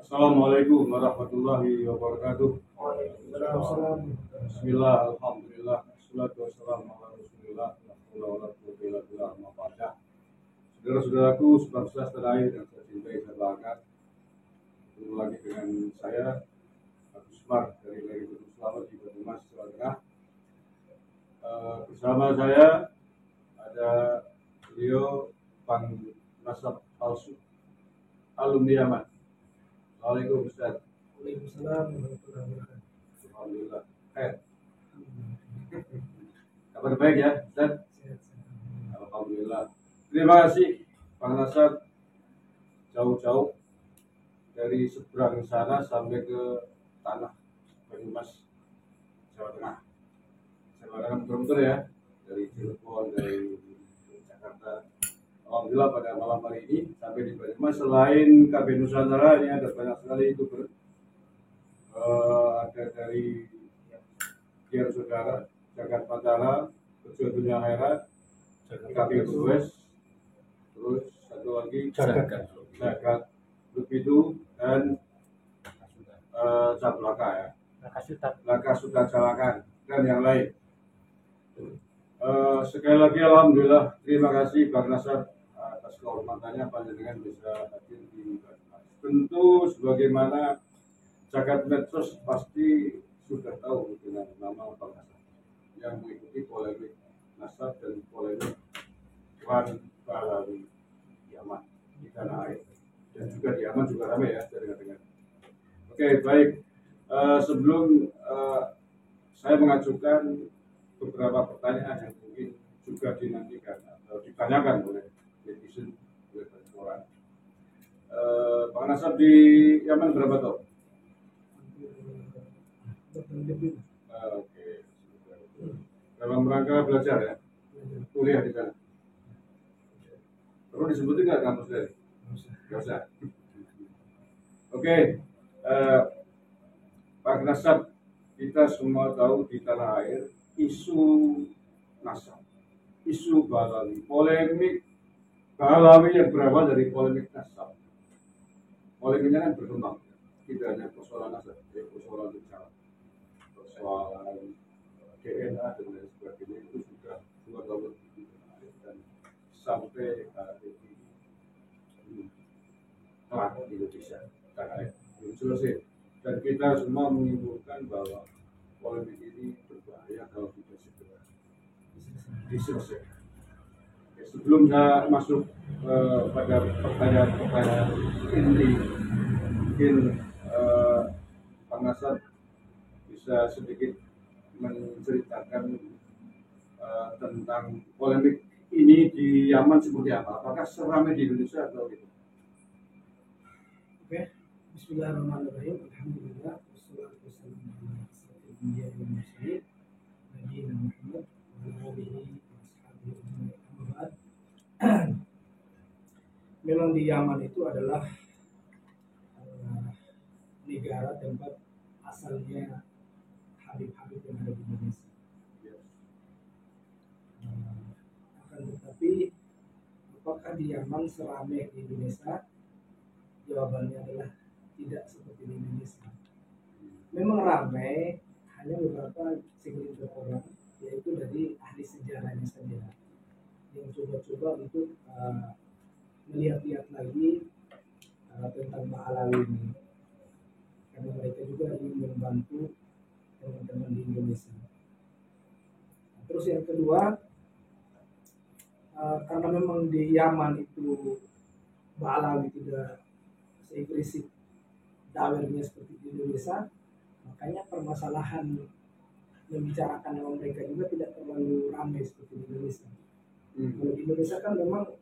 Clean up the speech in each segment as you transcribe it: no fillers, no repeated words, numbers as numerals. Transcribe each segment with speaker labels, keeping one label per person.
Speaker 1: Assalamualaikum warahmatullahi wabarakatuh.
Speaker 2: Waalaikumsalam.
Speaker 1: Bismillah, alhamdulillah, wassalatu wassalamu ala rasulillah, la haula wala quwwata illa billah, amma ba'da. Saudara-saudaraku, sebangsa setanah air yang saya cintai dan banggakan, ketemu lagi dengan saya, Agus Mar dari Gunung Selamat di Banyumas, Jawa Tengah. Bersama saya ada beliau Bang Nasab Palsu, alumni Yaman. Assalamualaikum Ustaz.
Speaker 2: Waalaikumsalam warahmatullahi wabarakatuh.
Speaker 1: Alhamdulillah. Kabar baik ya, Ustaz?
Speaker 2: Sehat-sehat.
Speaker 1: Alhamdulillah. Terima kasih Bang Nasab, jauh-jauh dari seberang sana sampai ke tanah Banyumas, Jawa Tengah. Saya barang muter-muter ya, dari Cirebon, dari Jakarta. Alhamdulillah pada malam hari ini sampai di Banyumas. Selain KB Nusantara, ini ada banyak sekali YouTuber. Ada dari Dian Saudara, Jagat Patara, Kerja Dunia Akhirat, KB West, terus satu lagi Jagat Lupitu dan Jablaka ya, Laka Sudah Jalakan dan yang lain. Sekali lagi alhamdulillah, terima kasih Bang Nasar atas kehormatannya panjenengan bisa hadir di Banyumas. Tentu sebagaimana jagat medsos pasti sudah tahu dengan nama Bang Nasar yang mengikuti polemik Nasar dan polemik Wan Balawi Yaman di tanah air, dan juga di Yaman juga ramai ya saya dengar. Oke, baik. Sebelum saya mengajukan beberapa pertanyaan yang mungkin juga dinantikan atau ditanyakan oleh netizen, oleh banyak orang. Bang Nasar di Yaman berapa tahun? Oke. Dalam rangka belajar ya, kuliah di sana. Perlu disebutin nggak kampus dari? Nggak usah. Oke, Pak Nasab, kita semua tahu di tanah air isu Nasab, isu Balawi, polemik Balawi yang berawal dari polemik Nasab. Polemiknya kan berkembang, tidak hanya persoalan Nasab, persoalan bicara, persoalan DNA dan lain sebagainya, itu sudah 2 tahun lebih dan sampai hari ini telah di Indonesia tanah air belum selesai, dan kita semua menyimpulkan bahwa polemik ini berbahaya kalau tidak segera diselesaikan. Sebelum saya masuk pada pertanyaan-pertanyaan inti, mungkin Pak Nasar bisa sedikit menceritakan tentang polemik ini di Yaman seperti apa? Apakah seramai di Indonesia atau gitu?
Speaker 2: Oke, Bismillahirrahmanirrahim. Alhamdulillah, wassalatu wassalamu ala asyrofil anbiya'i wal mursalin, nabiyina Muhammad wa ala alihi wa ashabihi ajma'in. Amma ba'd. Memang di Yaman itu adalah negara tempat asalnya Habib-Habib yang ada di Indonesia. Akan tetapi, apakah di Yaman seramai di Indonesia? Jawabannya adalah tidak seperti di Indonesia. Memang ramai, hanya beberapa segelintir orang, yaitu dari ahli sejarahnya saja, yang coba-coba untuk melihat-lihat lagi tentang Ba'alawi ini, karena mereka juga ingin membantu teman-teman di Indonesia. Terus yang kedua, karena memang di Yaman itu Ba'alawi tidak seagresif dawernya seperti di Indonesia, makanya permasalahan membicarakan nama mereka juga tidak terlalu ramai seperti di Indonesia. Kalau di Indonesia kan memang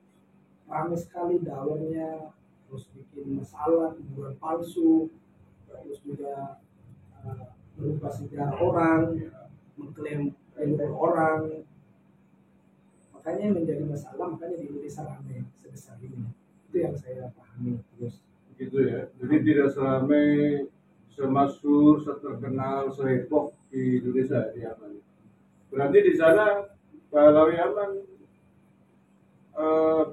Speaker 2: ramai sekali dawernya, terus bikin masalah, tuduhan palsu, terus juga merubah sejarah orang, mengklaim orang. Makanya yang menjadi masalah, makanya di Indonesia ramai sebesar ini. Itu yang saya pahami terus.
Speaker 1: Gitu ya. Jadi tidak seramai, semasyhur, seterkenal, seheboh di Indonesia di Yaman. Berarti di sana Balawi Yaman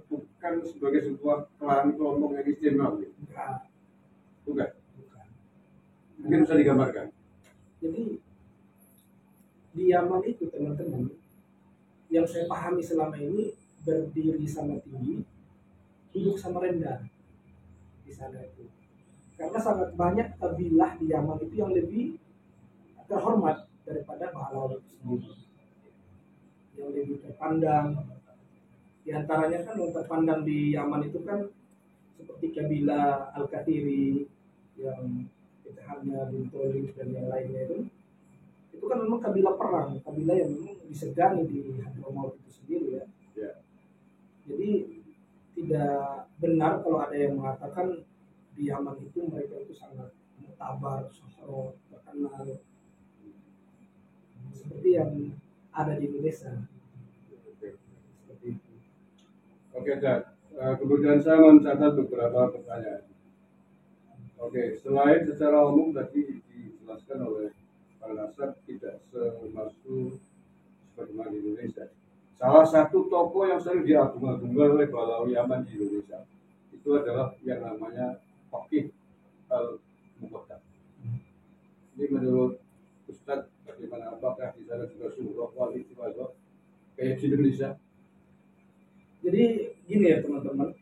Speaker 1: bukan sebagai sebuah klan kelompok yang istimewa, gitu. Bukan. Mungkin bisa digambarkan.
Speaker 2: Jadi di Yaman itu teman-teman, yang saya pahami selama ini berdiri sama tinggi, duduk sama rendah di sana itu. Karena sangat banyak kabilah di Yaman itu yang lebih terhormat daripada pahlawan itu sendiri, yang lebih terpandang. Di antaranya kan yang terpandang di Yaman itu kan seperti kabilah Al-Kathiri yang pecahannya bin Tolib dan yang lainnya itu kan memang kabilah perang, kabilah yang memang disegani di Hadramaut itu sendiri ya.
Speaker 1: Ya.
Speaker 2: Jadi tidak benar kalau ada yang mengatakan di Yaman itu mereka itu sangat mutabar, sohro, terkenal seperti yang ada di Indonesia. Seperti itu.
Speaker 1: Oke, Dan. Kemudian saya mencatat beberapa pertanyaan. Oke, selain secara umum tadi dijelaskan oleh Pak Nasar tidak semasuk sebagaimana di Indonesia. Salah satu tokoh yang sering diagung-agungkan oleh Balawi Yaman di Indonesia itu adalah yang namanya Faqih Al-Muqaddam. Ini menurut Ustadz bagaimana, apakah di sana juga surah wali kayak di Indonesia?
Speaker 2: Jadi gini ya teman-teman,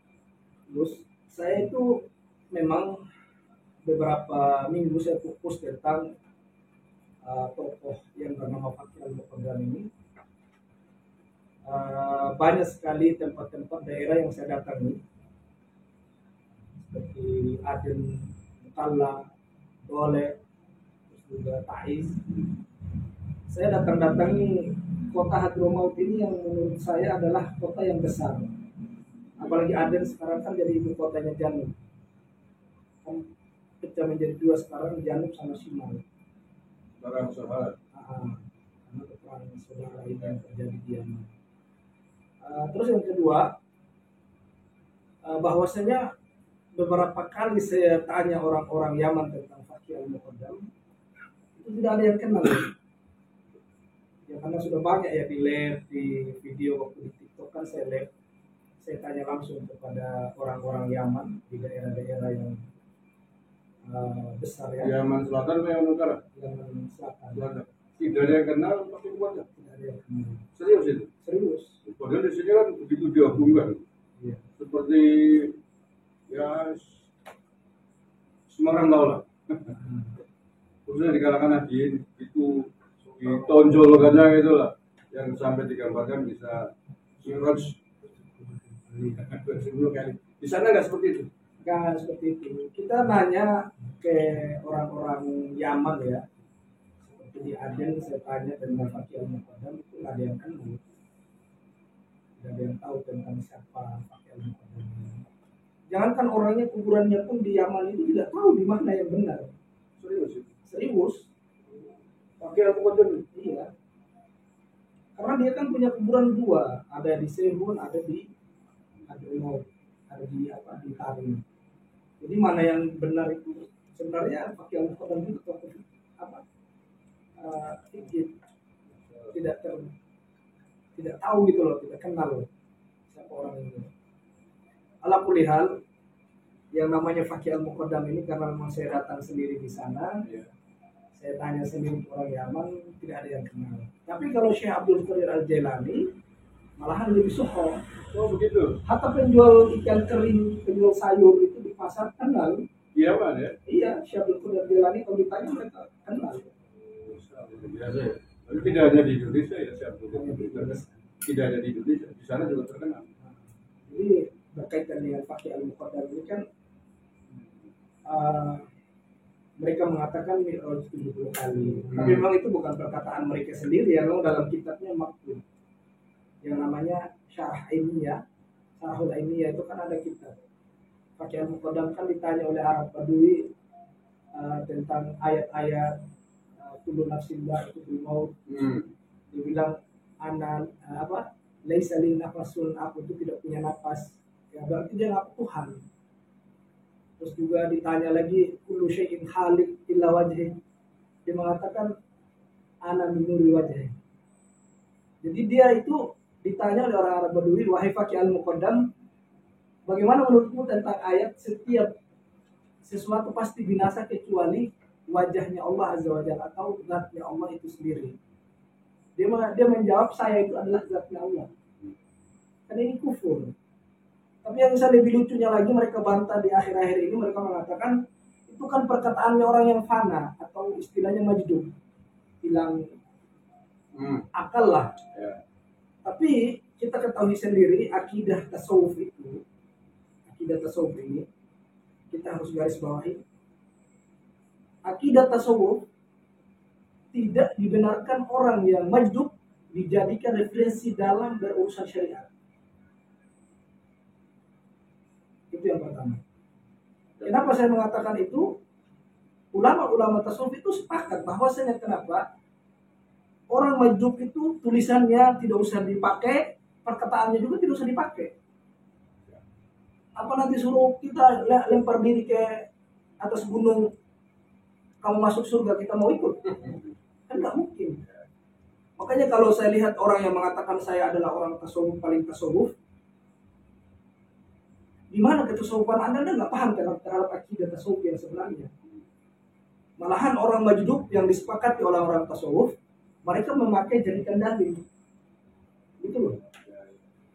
Speaker 2: Gus, saya itu memang beberapa minggu saya fokus tentang tokoh yang bernama Faqih Al-Muqaddam ini. Banyak sekali tempat-tempat daerah yang saya datangi, seperti Aden, Mutalla, Dole, terus juga Taiz. Saya datang-datangi kota Hadramaut ini yang menurut saya adalah kota yang besar. Apalagi Aden sekarang kan jadi ibu kotanya Janub. Kan pecah menjadi dua sekarang, Janub sama Shimal.
Speaker 1: Barang sahabat.
Speaker 2: Karena peperangan saudara ini yang terjadi di Yaman. Terus yang kedua, bahwasanya beberapa kali saya tanya orang-orang Yaman tentang Faqih Al-Muqaddam, itu tidak ada yang kenal. Ya karena sudah banyak ya di live, di video waktu di TikTok kan saya live, saya tanya langsung kepada orang-orang Yaman di daerah-daerah yang besar ya.
Speaker 1: Yaman Selatan atau Yaman Utara?
Speaker 2: Yaman Selatan.
Speaker 1: Selatan. Tidak ada yang kenal Faqih Al-Muqaddam.
Speaker 2: Tidak ada yang kenal.
Speaker 1: Serius itu?
Speaker 2: Serius.
Speaker 1: Padahal di sini kan begitu diagungkan.
Speaker 2: Iya.
Speaker 1: Seperti ya semua orang tahu lah. Khususnya di kalangan Nahdien itu ditonjolkannya gitu lah, yang sampai digambarkan bisa 10 kali. Di sana nggak seperti itu.
Speaker 2: Nggak seperti itu. Kita nanya ke orang-orang Yaman ya, seperti di Aden saya tanya tentang Faqih Al-Muqaddam, itu nggak ada yang kenal. Tidak ada yang tahu tentang siapa Faqih Al-Muqaddam. Jangankan orangnya, kuburannya pun di Yaman itu tidak tahu di mana yang benar.
Speaker 1: Serius itu.
Speaker 2: Serius.
Speaker 1: Faqih Al-Muqaddam.
Speaker 2: Iya. Karena dia kan punya kuburan dua, ada di Sehun, ada di Hadramaut, ada di di Tarim. Jadi mana yang benar itu sebenarnya Faqih Al-Muqaddam itu tidak tahu gitu loh, tidak kenal siapa orang ini. Ala kulihal, yang namanya Faqih Al-Muqaddam ini karena memang saya datang sendiri di sana, saya tanya sendiri ke orang Yaman, tidak ada yang kenal. Tapi kalau Syekh Abdul Qadir Al-Jailani malahan lebih suho.
Speaker 1: Oh begitu.
Speaker 2: Hatta penjual ikan kering, penjual sayur itu di pasar kenal.
Speaker 1: Iya Pak ya.
Speaker 2: Iya, Syekh Abdul Qadir Al-Jailani kalau ditanya mereka kenal.
Speaker 1: Biasa ya. Tapi tidak hanya di Indonesia ya, tidak hanya di Indonesia, di sana juga terkenal.
Speaker 2: Jadi berkaitan dengan Faqih Al-Muqaddam ini kan mereka mengatakan Mi'raj 70 kali. Tapi memang itu bukan perkataan mereka sendiri ya, memang dalam kitabnya maktub yang namanya Syarah Ainiyah. Syarahul Ainiyah itu kan ada kitab. Faqih Al-Muqaddam kan ditanya oleh Arab Badui tentang ayat-ayat kullu nafsin dha'iqatul maut. Dia bilang laisa li nafasun, aku itu tidak punya napas. Ya berarti dia nggak Tuhan. Terus juga ditanya lagi kullu syai'in khaliq illa wajhi. Dia mengatakan ana min nuri wajhi. Jadi dia itu ditanya oleh orang Arab Badui, wahai Faqih Al-Muqaddam, bagaimana menurutmu tentang ayat setiap sesuatu pasti binasa kecuali wajahnya Allah Azza wa Jalla atau zatnya Allah itu sendiri. Dia menjawab saya itu adalah zatnya Allah. Karena ini kufur. Tapi yang bisa lebih lucunya lagi, mereka bantah di akhir-akhir ini, mereka mengatakan itu kan perkataannya orang yang fana atau istilahnya majdum, hilang akal lah.
Speaker 1: Ya.
Speaker 2: Tapi kita ketahui sendiri akidah tasawuf ini kita harus garis bawahi. Akidah tasawuf tidak dibenarkan orang yang majdub dijadikan referensi dalam berurusan syariat. Itu yang pertama. Kenapa saya mengatakan itu? Ulama-ulama tasawuf itu sepakat bahwasanya kenapa orang majdub itu tulisannya tidak usah dipakai, perkataannya juga tidak usah dipakai. Apa nanti suruh kita lempar diri ke atas gunung, kamu masuk surga, kita mau ikut? Kan nggak mungkin. Makanya kalau saya lihat orang yang mengatakan saya adalah orang tasawuf paling tasawuf, di mana ketasawufan Anda nggak paham terhadap akidah tasawuf yang sebenarnya. Malahan orang majdub yang disepakati oleh orang tasawuf, mereka memakai jadikan dalil. Gitu loh.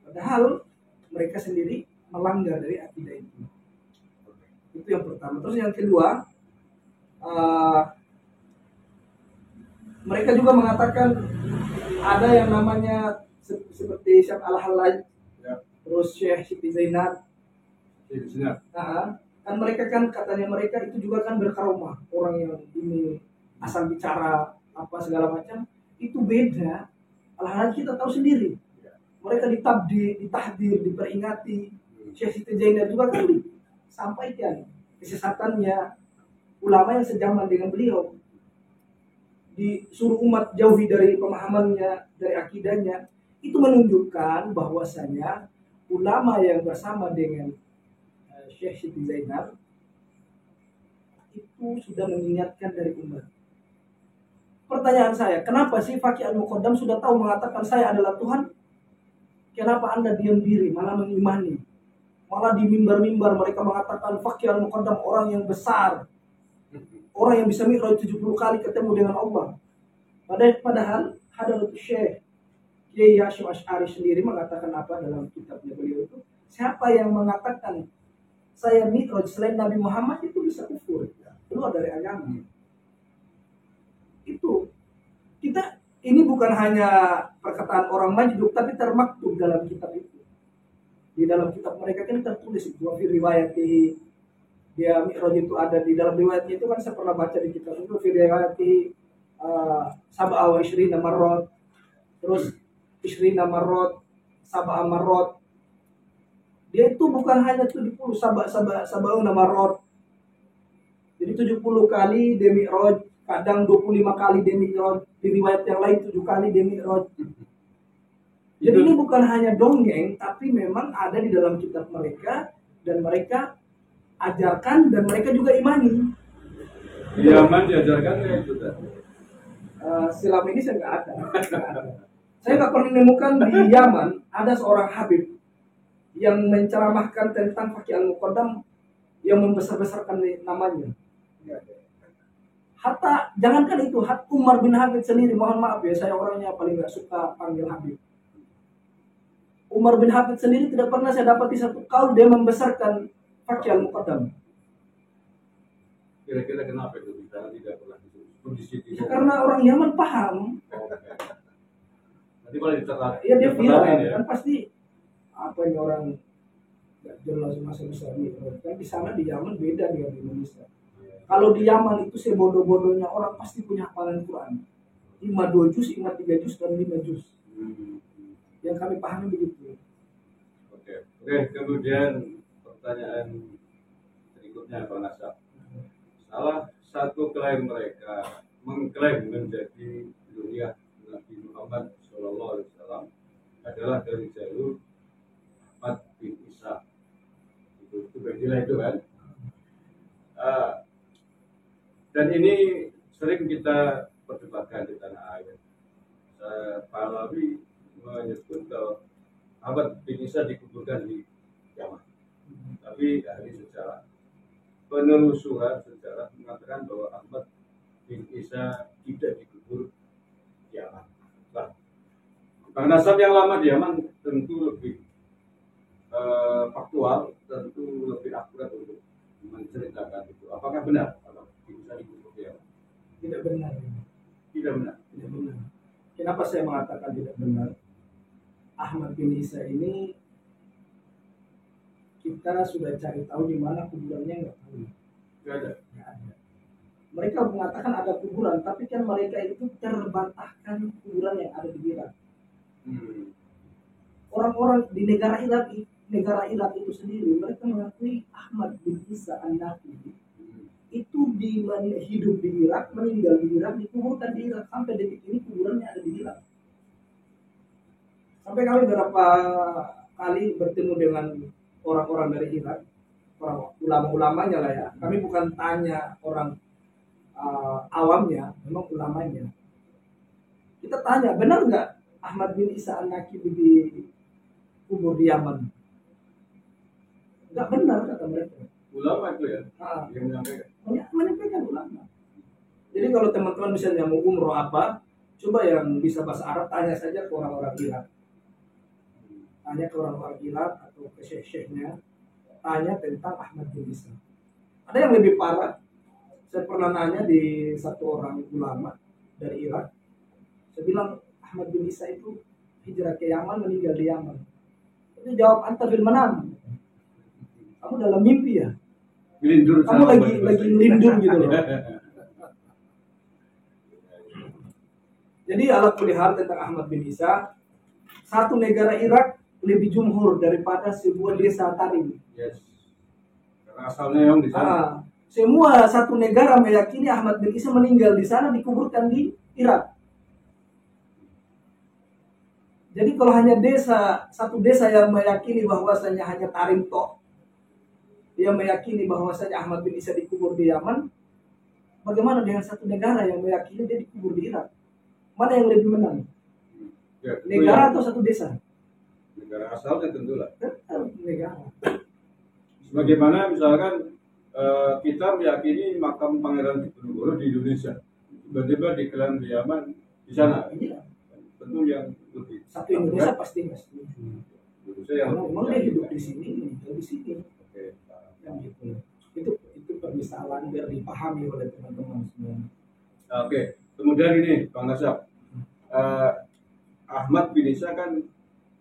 Speaker 2: Padahal mereka sendiri melanggar dari akidah itu. Itu yang pertama. Terus yang kedua, mereka juga mengatakan ada yang namanya seperti Syekh Al-Hallaj,
Speaker 1: Ya.
Speaker 2: terus Syekh Siti Zainab. Nah, kan mereka kan katanya mereka itu juga kan berkaromah, orang yang ini asal bicara apa segala macam itu beda. Al-Hallaj kita tahu sendiri, mereka ditahdir, diperingati. Syekh Siti Zainab juga kan disampaikan kesesatannya ulama yang sejaman dengan beliau, disuruh umat jauhi dari pemahamannya, dari akidahnya. Itu menunjukkan bahwasanya ulama yang bersama dengan Syekh Siti Zainab itu sudah mengingatkan dari umat. Pertanyaan saya, kenapa sih Faqih Al-Muqaddam sudah tahu mengatakan saya adalah Tuhan? Kenapa Anda diam diri, malah mengimani? Malah di mimbar-mimbar mereka mengatakan Faqih Al-Muqaddam orang yang besar, orang yang bisa mi'raj 70 kali ketemu dengan Allah. Padahal Hadratus Syekh Kiai Hasyim Asy'ari sendiri mengatakan apa dalam kitabnya beliau itu? Siapa yang mengatakan saya mi'raj selain Nabi Muhammad itu bisa kufur, keluar dari agama. Itu kita ini bukan hanya perkataan orang majdub, tapi termaktub dalam kitab itu. Di dalam kitab mereka kan tertulis itu fi riwayatihi, dia mi'raj itu ada di dalam riwayatnya itu kan saya pernah baca di kitab itu fi riwayatihi sab'a wa ishrina marrat, terus ishrina marrat, sab'a marrat. Dia itu bukan hanya 70 sab'una marrat. Jadi 70 kali dia mi'raj, kadang 25 kali dia mi'raj, di riwayat yang lain 7 kali dia mi'raj. Jadi ini bukan hanya dongeng, tapi memang ada di dalam kitab mereka, dan mereka ajarkan, dan mereka juga imani.
Speaker 1: Di Yaman diajarkan kayak itu tadi.
Speaker 2: Selama ini saya nggak ada. Saya nggak pernah menemukan di Yaman ada seorang habib yang menceramahkan tentang Faqih Al-Muqaddam yang membesar-besarkan namanya. Hatta jangankan itu, hatta Umar bin Habib sendiri, mohon maaf ya, saya orangnya paling nggak suka panggil Habib. Umar bin Habib sendiri tidak pernah saya dapati satu kaul dia membesarkan Faqih Al-Muqaddam.
Speaker 1: Kira-kira kenapa itu kita tidak pernah disebut?
Speaker 2: Ya, karena orang Yaman paham.
Speaker 1: Nanti malah diterang.
Speaker 2: Iya dia viral
Speaker 1: ya.
Speaker 2: kan pasti apa ini orang nggak jelas masa besar ini. Kan di sana di Yaman beda dengan di Indonesia. Kalau di Yaman itu sebodoh-bodohnya orang pasti punya hafalan Quran. 2 juz, 3 juz, dan 5 juz. Yang kami pahami begitu.
Speaker 1: Oke, kemudian pertanyaan berikutnya Pak Nasab. Salah satu klaim mereka mengklaim menjadi zuriat Nabi Muhammad SAW adalah dari jalur Ahmad bin Isa. Itu bedilah itu kan. Dan ini sering kita perdebatkan di tanah air. Pahlawi menyebut bahwa Ahmad bin Isa dikuburkan di Yaman. Tapi ahli sejarah, penelusuran sejarah mengatakan bahwa Ahmad bin Isa tidak dikubur di Yaman. Nah, Bang Nasab yang lama di Yaman tentu lebih faktual, tentu lebih akurat untuk menceritakan itu. Apakah benar kalau bisa dikubur di Yaman?
Speaker 2: Tidak benar.
Speaker 1: Tidak benar.
Speaker 2: Tidak benar. Kenapa saya mengatakan tidak benar? Ahmad bin Isa ini kita sudah cari tahu di mana kuburannya, nggak tahu.
Speaker 1: Tidak ada.
Speaker 2: Nggak ada. Mereka mengatakan ada kuburan, tapi kan mereka itu terbantahkan kuburan yang ada di Irak. Orang-orang di negara Irak itu sendiri, mereka mengakui Ahmad bin Isa an-Naqi itu hidup di Irak, meninggal di Irak, dikuburkan di Irak. Sampai detik ini kuburannya ada di Irak. Sampai kami beberapa kali bertemu dengan orang-orang dari Irak, orang ulama-ulamanya lah ya. Kami bukan tanya orang awamnya, memang ulamanya. Kita tanya, benar nggak Ahmad bin Isa an-Naqi dikubur di Yaman? Nggak benar kata mereka.
Speaker 1: Ulama itu ya, yang
Speaker 2: menyampaikan ulama. Jadi kalau teman-teman misalnya mau umroh apa, coba yang bisa bahasa Arab tanya saja ke orang-orang Irak. Tanya ke orang-orang Irak atau ke syekh-syekhnya, tanya tentang Ahmad bin Isa. Ada yang lebih parah. Saya pernah nanya di satu orang ulama dari Irak. Saya bilang Ahmad bin Isa itu hijrah ke Yaman, meninggal di Yaman. Itu jawab, anta fil manam. Kamu dalam mimpi ya?
Speaker 1: Lindur
Speaker 2: Kamu lagi lindur gitu loh. Jadi ala kulli hal tentang Ahmad bin Isa, satu negara Irak lebih jumhur daripada sebuah desa Tarim.
Speaker 1: Yes. Karena asalnya yang di sana.
Speaker 2: Semua satu negara meyakini Ahmad bin Isa meninggal di sana, dikuburkan di Irak. Jadi kalau hanya satu desa yang meyakini bahwasanya hanya Tarim toh, yang meyakini bahwasanya Ahmad bin Isa dikubur di Yaman, bagaimana dengan satu negara yang meyakini dia dikubur di Irak? Mana yang lebih menang?
Speaker 1: Ya,
Speaker 2: Negara atau satu desa?
Speaker 1: Negara asalnya tentulah.
Speaker 2: Negara.
Speaker 1: Sebagaimana misalkan kita meyakini makam Pangeran Diponegoro di Indonesia, tiba-tiba diklaim di Yaman di sana.
Speaker 2: Iya.
Speaker 1: Tentu yang lebih.
Speaker 2: Satu Indonesia pasti nggak setuju.
Speaker 1: Indonesia yang
Speaker 2: Karena memang dia hidup di sini, meninggal di sini.
Speaker 1: Oke.
Speaker 2: Yang gitu. Itu permisalan biar dipahami oleh teman-teman semua.
Speaker 1: Oke. Kemudian ini Bang Nasab, Ahmad bin Isa kan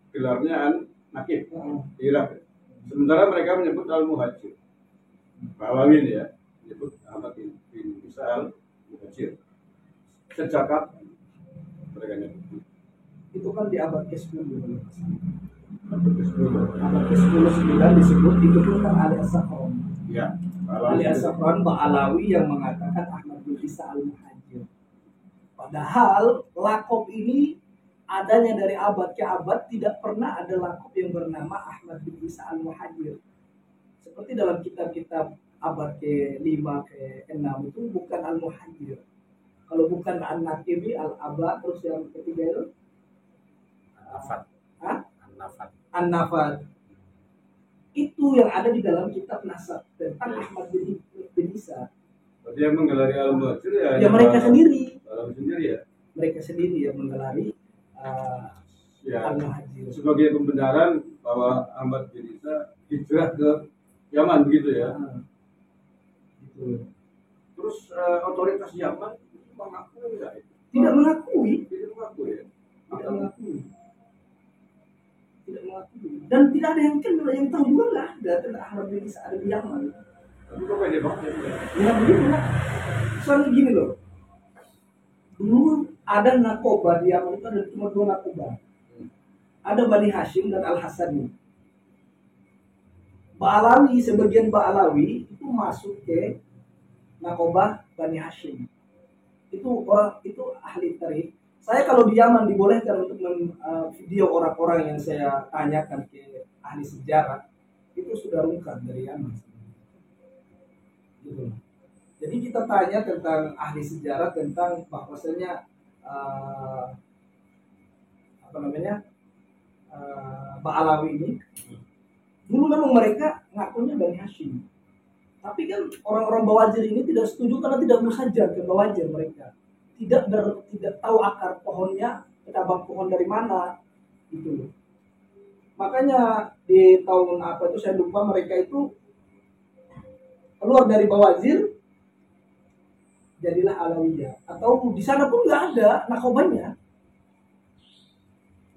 Speaker 1: gelarnya An-Naqib di Irak. Sementara mereka menyebut Al-Muhajir. Balawi ya, menyebut Ahmad bin Isa Al-Muhajir. Sejak kapan mereka menyebut?
Speaker 2: Itu kan di abad ke-10.
Speaker 1: Abad
Speaker 2: ke-10 sudah disebut, itu pun kan Ali As-Sakron.
Speaker 1: Ya,
Speaker 2: Ali As-Sakron Ba'alawi yang mengatakan Ahmad bin Isa Al-Muhajir. Padahal lakop ini adanya dari abad ke abad, tidak pernah ada lakop yang bernama Ahmad bin Isa Al-Muhajir. Seperti dalam kitab-kitab abad ke-5 ke-6 itu bukan Al-Muhajir. Kalau bukan An-Naqibi, Al-Aba, terus yang ketiga itu An-Nafad. Itu yang ada di dalam kitab nasab tentang Ahmad bin Isa.
Speaker 1: Berarti yang menggelari Al-Muhajir
Speaker 2: ya mereka sendiri.
Speaker 1: Ya.
Speaker 2: Mereka sendiri yang menggelari Al-Muhajir.
Speaker 1: Sebagai pembenaran bahwa Ahmad bin Isa hijrah ke Yaman begitu ya.
Speaker 2: Gitu.
Speaker 1: Terus otoritas Yaman mengakui nggak itu?
Speaker 2: Tidak mengakui.
Speaker 1: Tidak mengakui ya.
Speaker 2: Tidak mengakui. Dan tidak ada yang kenal, yang tahu juga lah tentang Ahmad bin Isa ada di Yaman.
Speaker 1: Tapi kok pede banget
Speaker 2: ya begitu lah. Soalnya gini loh. Dulu ada nakoba di Yaman itu ada cuma 2 nakoba. Ada Bani Hashim dan Al-Hasani. Ba'alawi, sebagian Ba'alawi itu masuk ke nakoba Bani Hashim. Itu ahli tarikh. Saya kalau di Yaman dibolehkan untuk video orang-orang yang saya tanyakan ke ahli sejarah, itu sudah lengkap dari Yaman. Gitu. Jadi kita tanya tentang ahli sejarah tentang bahwasanya Ba'alawi ini dulu memang mereka ngakunya Bani Hashim. Tapi kan orang-orang Bawajir ini tidak setuju karena tidak berhajar ke Bawajir mereka. Tidak tahu akar pohonnya, cabang pohon dari mana gitu. Makanya di tahun apa itu saya lupa, mereka itu keluar dari Bawajir jadilah Alawiyah. Atau di sana pun nggak ada nakobanya.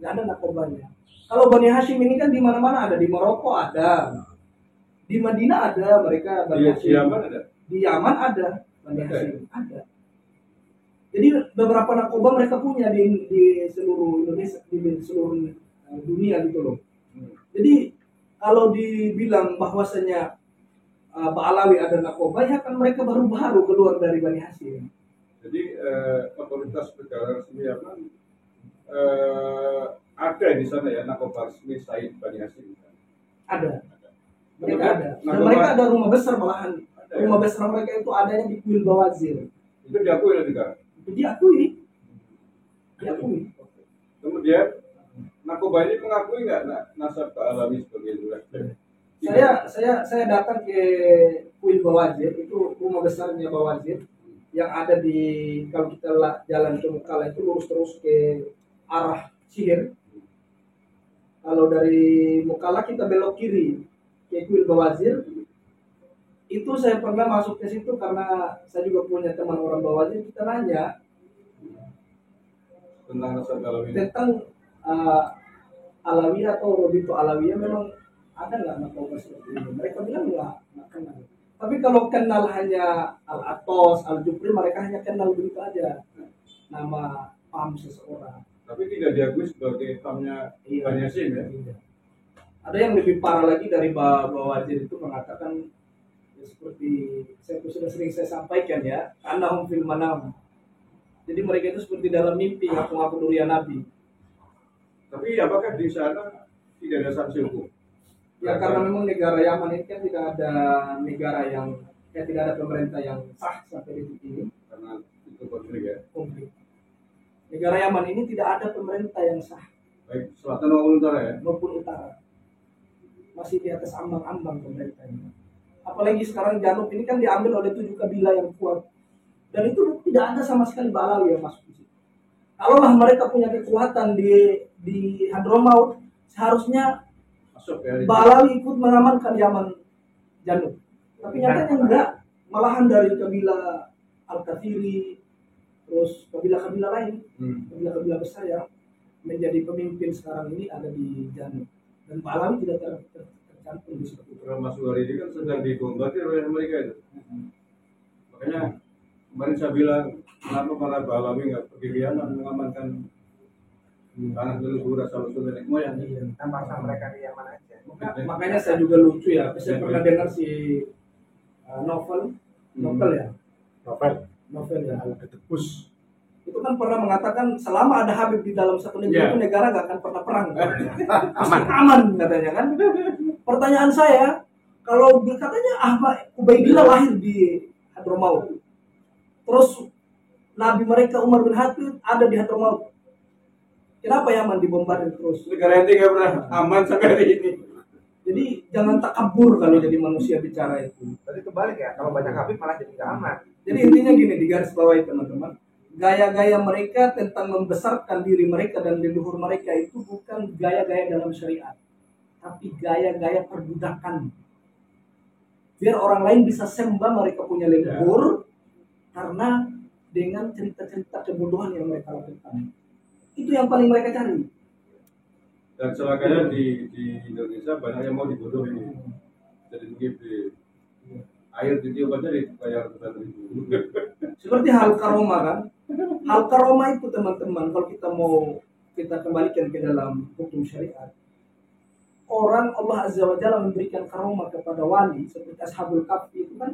Speaker 2: Nggak ada nakobanya. Kalau Bani Hashim ini kan di mana-mana ada, di Maroko ada, di Madinah ada, mereka Bani Hashim.
Speaker 1: Di Yaman ada.
Speaker 2: Di Yaman ada, Bani Hashim ada. Jadi beberapa nakoba mereka punya di seluruh Indonesia, di seluruh dunia gitu loh. Jadi kalau dibilang bahwasanya Ba'alawi ada nakoba, ya kan mereka baru-baru keluar dari Bani Hashim.
Speaker 1: Jadi otoritas negara resmi Yaman ada di sana ya, nakoba resmi Said Bani Hashim.
Speaker 2: Ada. Mereka ada. Dan mereka ada rumah besar malahan. Rumah besar mereka itu adanya di Kuil Bawazir.
Speaker 1: Itu diakui oleh negara.
Speaker 2: Diakui.
Speaker 1: Kemudian nakoba ini mengakui nggak nasab Ba'alawi sebagai lurah?
Speaker 2: Saya datang ke Kuil Bawazir, itu rumah besarnya Bawazir yang ada di, kalau kita jalan ke Mukalla itu lurus terus ke arah Sihir. Kalau dari Mukalla kita belok kiri ke Kuil Bawazir. Itu saya pernah masuk ke situ karena saya juga punya teman orang Bawazir. Kita nanya
Speaker 1: Tentang nasab Ba'alawi.
Speaker 2: tentang Alawiyah atau Robito Alawiyah memang ada nggak nakoba seperti ini? Mereka bilang nggak kenal. Tapi kalau kenal hanya Al-Atos, Al-Jufri, mereka hanya kenal begitu aja, nama pam seseorang.
Speaker 1: Tapi tidak diakui sebagai pamnya Bani Hashim ya.
Speaker 2: Tidak. Ada yang lebih parah lagi dari Bawajir itu mengatakan ya, seperti sudah sering saya sampaikan ya, annahum fil manam. Jadi mereka itu seperti dalam mimpi ngaku-ngaku durian Nabi.
Speaker 1: Tapi apakah di sana tidak ada sanksi hukum?
Speaker 2: Ya karena memang negara Yaman ini kan tidak ada negara yang tidak ada pemerintah yang sah sampai detik ini.
Speaker 1: Karena itu konflik ya.
Speaker 2: Konflik. Negara Yaman ini tidak ada pemerintah yang sah.
Speaker 1: Baik selatan maupun utara ya.
Speaker 2: Maupun utara. Masih di atas ambang-ambang pemerintahnya. Apalagi sekarang Janub ini kan diambil oleh 7 kabilah yang kuat. Dan itu tidak ada sama sekali Ba'alawi yang masuk di situ. Kalaulah mereka punya kekuatan di Hadramaut, seharusnya
Speaker 1: Masuk ya.
Speaker 2: Ba'alawi ikut mengamankan Yaman Janub. Tapi nyatanya enggak. Malahan dari kabilah Al-Kathiri, terus kabilah-kabilah lain, kabilah-kabilah besar yang menjadi pemimpin sekarang ini ada di Janub. Dan Ba'alawi tidak tercampur di situ.
Speaker 1: Mas Wari ini kan sedang dibombardir oleh Amerika itu. Makanya kemarin saya bilang, kenapa para Ba'alawi nggak pergi ke Yaman mengamankan tanah leluhur asal-usul nenek moyang?
Speaker 3: Tambah mereka di Yaman aja.
Speaker 2: Makanya saya juga lucu ya. Saya pernah dengar si novel ya. Novel ya. Al-Ketepus. Itu kan pernah mengatakan selama ada Habib di dalam satu negeri itu negara nggak akan pernah perang. Aman katanya kan. Pertanyaan saya, kalau katanya Ahmad Ubaidillah lahir di Hadramaut. Terus Nabi mereka Umar bin Khattab ada di Hadramaut. Kenapa Yaman dibombardir terus?
Speaker 1: Negara yang tidak pernah aman sampai hari ini.
Speaker 2: Jadi jangan takabur kalau jadi manusia bicara itu.
Speaker 3: Tapi kebalik ya, kalau banyak Habib malah jadi nggak aman.
Speaker 2: Jadi intinya gini, di garis bawahi teman-teman, gaya-gaya mereka tentang membesarkan diri mereka dan leluhur mereka itu bukan gaya-gaya dalam syariat, tapi gaya-gaya perbudakan. Biar orang lain bisa sembah mereka punya leluhur karena dengan cerita-cerita kebodohan yang mereka lakukan. Itu yang paling mereka cari.
Speaker 1: Dan celakanya di Indonesia banyak yang mau dibodohin. Jadi begitu air ditiup aja dibayar ratusan ribu.
Speaker 2: Seperti hal karoma kan. Hal karoma itu teman-teman, kalau kita kembalikan ke dalam hukum syariat. Orang Allah Azza wa Jalla memberikan karoma kepada wali seperti Ashabul Kahfi itu kan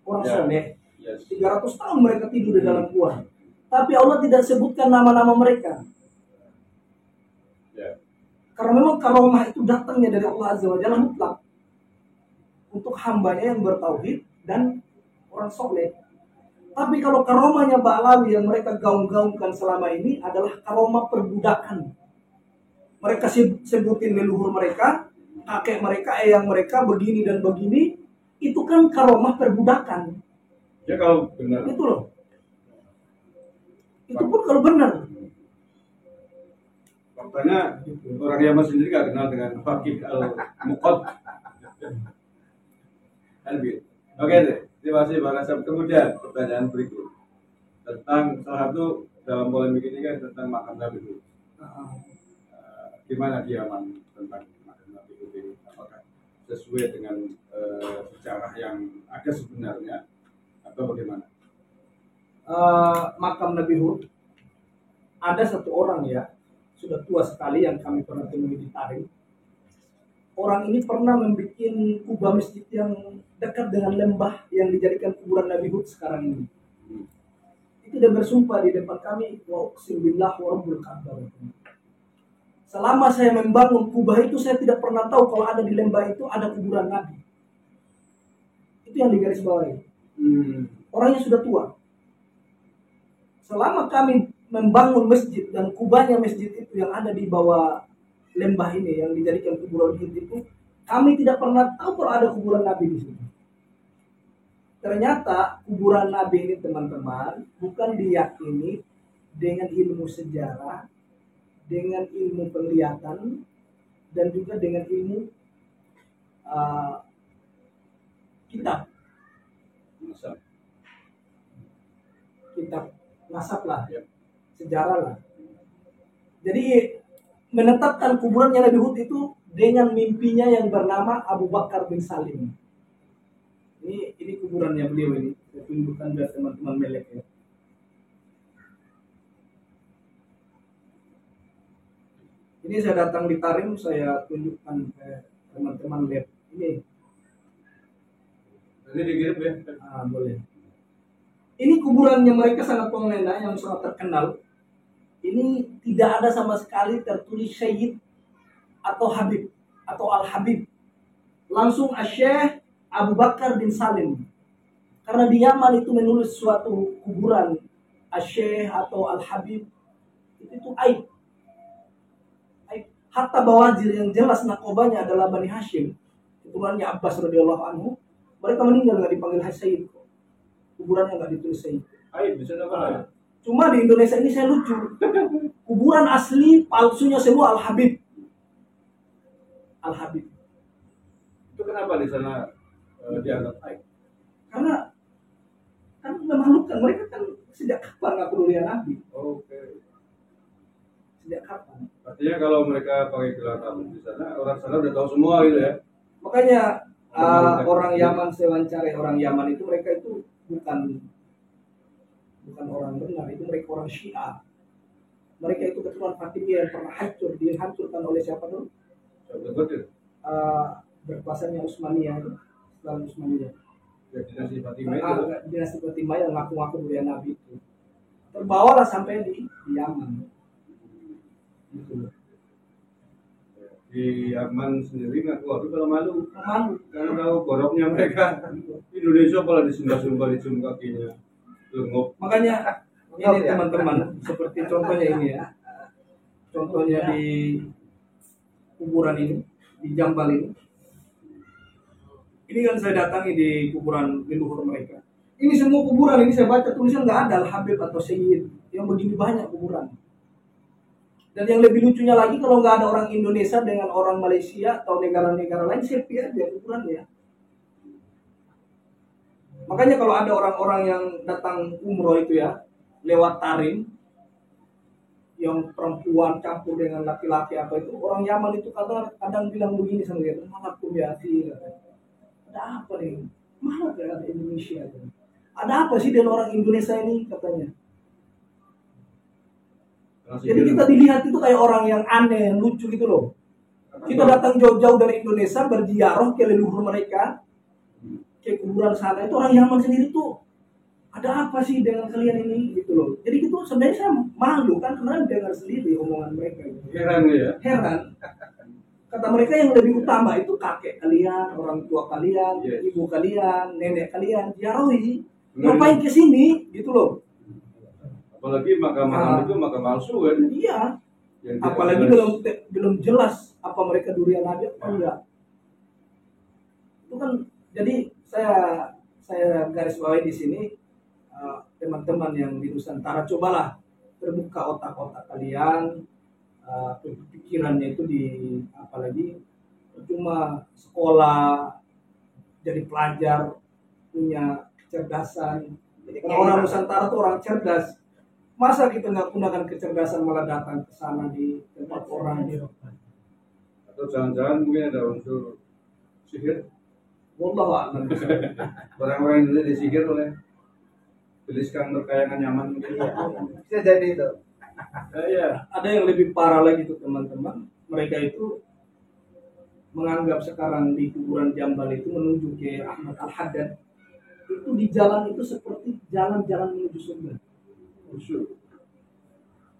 Speaker 2: orang soleh. 300 tahun mereka tidur di dalam gua. Tapi Allah tidak sebutkan nama-nama mereka. Karena memang karomah itu datangnya dari Allah Azza wa Jalla mutlak. Untuk hambanya yang bertauhid dan orang soleh. Tapi kalau karomahnya Ba'alawi yang mereka gaung-gaungkan selama ini adalah karomah perbudakan. Mereka sebutin leluhur mereka, kakek mereka, eyang mereka begini dan begini. Itu kan karomah perbudakan.
Speaker 1: Ya kalau benar.
Speaker 2: Itu loh. Itu pun kalau benar.
Speaker 1: Faktanya orang Yaman sendiri gak kenal dengan Fakih al-Muqad. Kan begitu. Oke deh, terima kasih Bang Asam. Kemudian pertanyaan berikut tentang salah satu dalam polemik ini kan tentang makam Nabi Hud. Gimana dia tentang makam Nabi Hud ini? Apakah sesuai dengan sejarah yang ada sebenarnya atau bagaimana?
Speaker 2: Makam Nabi Hud, ada satu orang ya, sudah tua sekali yang kami pernah temui di Tarim. Orang ini pernah membuat kubah masjid yang dekat dengan lembah yang dijadikan kuburan Nabi Hud sekarang ini. Itu dia bersumpah di depan kami, wa uqsim billah wa rabbul Ka'bah. Selama saya membangun kubah itu, saya tidak pernah tahu kalau ada di lembah itu ada kuburan Nabi. Itu yang digarisbawahi. Orangnya sudah tua. Selama kami membangun masjid dan kubahnya masjid itu yang ada di bawah lembah ini yang dijadikan kuburan itu, kami tidak pernah tahu kalau ada kuburan Nabi di sini. Ternyata kuburan Nabi ini teman-teman bukan diyakini dengan ilmu sejarah, dengan ilmu penglihatan, dan juga dengan ilmu kitab nasab lah, sejarah lah. Jadi menetapkan kuburannya Nabi Hud itu dengan mimpinya yang bernama Abu Bakar bin Salim. Ini kuburannya beliau ini. Saya tunjukkan biar teman-teman melek ya. Ini saya datang di Tarim, saya tunjukkan ke teman-teman lab. Ini.
Speaker 1: Nanti dikirim ya.
Speaker 2: Boleh. Ini kuburannya mereka sangat pengena yang sangat terkenal. Ini tidak ada sama sekali tertulis Syed atau Habib atau Al-Habib. Langsung Syekh Abu Bakar bin Salim. Karena di Yaman itu menulis suatu kuburan Syekh atau Al-Habib itu aib. Hatta Bawazir yang jelas nakobanya adalah Bani Hashim, keturunannya Abbas radhiyallahu anhu, mereka meninggal nggak dipanggil Sayyid. Kuburannya nggak ditulis Sayyid.
Speaker 1: Aib bisa apa?
Speaker 2: Cuma di Indonesia ini saya lucu. Kuburan asli palsunya semua Al-Habib. Al-Habib.
Speaker 1: Itu kenapa di sana dianggap aib?
Speaker 2: Karena kan memalukan, mereka kan sejak kapan nggak peduli Nabi?
Speaker 1: Oke.
Speaker 2: Sejak kapan?
Speaker 1: Artinya kalau mereka pakai gelar Nabi di sana, orang sana udah tahu semua gitu ya.
Speaker 2: Makanya orang Yaman, saya wawancarai orang Yaman itu, mereka itu bukan orang benar, itu mereka orang Syiah. Mereka itu keturunan Fatimiyah yang pernah hancur, dihancurkan oleh siapa dulu? Berkuasanya Utsmaniyah itu, Islam Utsmaniyah.
Speaker 1: Ya, dinasti Fatimiyah itu.
Speaker 2: Dinasti Fatimiyah yang ngaku-ngaku mulia Nabi itu. Terbawalah sampai di Yaman. Gitu.
Speaker 1: Di Yaman sendiri nggak keluar, kalau malu.
Speaker 2: Malu.
Speaker 1: Karena tahu boroknya mereka. Indonesia malah disumpah-sumpah dicium kakinya. Lengop.
Speaker 2: Makanya ini teman-teman, seperti contohnya ini ya. Contohnya di kuburan ini, di Jambal ini. Ini kan saya datangi di kuburan leluhur mereka. Ini semua kuburan ini saya baca tulisan nggak ada Al-Habib atau Sayyid. Yang begini banyak kuburan. Dan yang lebih lucunya lagi kalau nggak ada orang Indonesia dengan orang Malaysia atau negara-negara lain, selfie aja kuburannya. Makanya kalau ada orang-orang yang datang umroh itu ya, lewat Tarim, yang perempuan campur dengan laki-laki apa itu, orang Yaman itu kadang bilang begini sama dia, "Malakum ya akhi." Ada apa nih? Mana ada Indonesia? Ada apa sih dengan orang Indonesia ini katanya? Jadi kita dilihat itu kayak orang yang aneh, yang lucu gitu loh. Kita datang jauh-jauh dari Indonesia berziarah ke leluhur mereka, ke kuburan sana, itu orang Yaman sendiri tuh ada apa sih dengan kalian ini gitu loh. Jadi itu sebenarnya saya malu kan, karena dengar sendiri omongan mereka.
Speaker 1: Heran ya?
Speaker 2: Heran. Kata mereka yang lebih utama itu kakek kalian, orang tua kalian, ibu kalian, nenek kalian, ziarahi. Ngapain ke sini gitu loh.
Speaker 1: Apalagi makam itu makam palsu kan?
Speaker 2: Iya. Apalagi belum jelas apa mereka durian Nabi apa enggak. Itu kan jadi saya garis bawahi di sini, teman-teman yang di Nusantara, cobalah terbuka otak-otak kalian, pikirannya itu di apalagi cuma sekolah jadi pelajar punya kecerdasan. Karena orang Nusantara tuh orang cerdas. Masa kita nggak gunakan kecerdasan malah datang ke sana di tempat orang gitu.
Speaker 1: Atau jangan-jangan mungkin ada unsur sihir.
Speaker 2: Wallahu a'lam.
Speaker 1: Orang-orang Indonesia disihir oleh tuliskan berkayangan nyaman mungkin.
Speaker 3: Bisa jadi itu.
Speaker 1: Iya.
Speaker 2: Ada yang lebih parah lagi tuh teman-teman. Mereka itu menganggap sekarang di kuburan Jambal itu menuju ke Ahmad Al-Haddad. Itu di jalan itu seperti jalan-jalan menuju surga.
Speaker 1: Usul.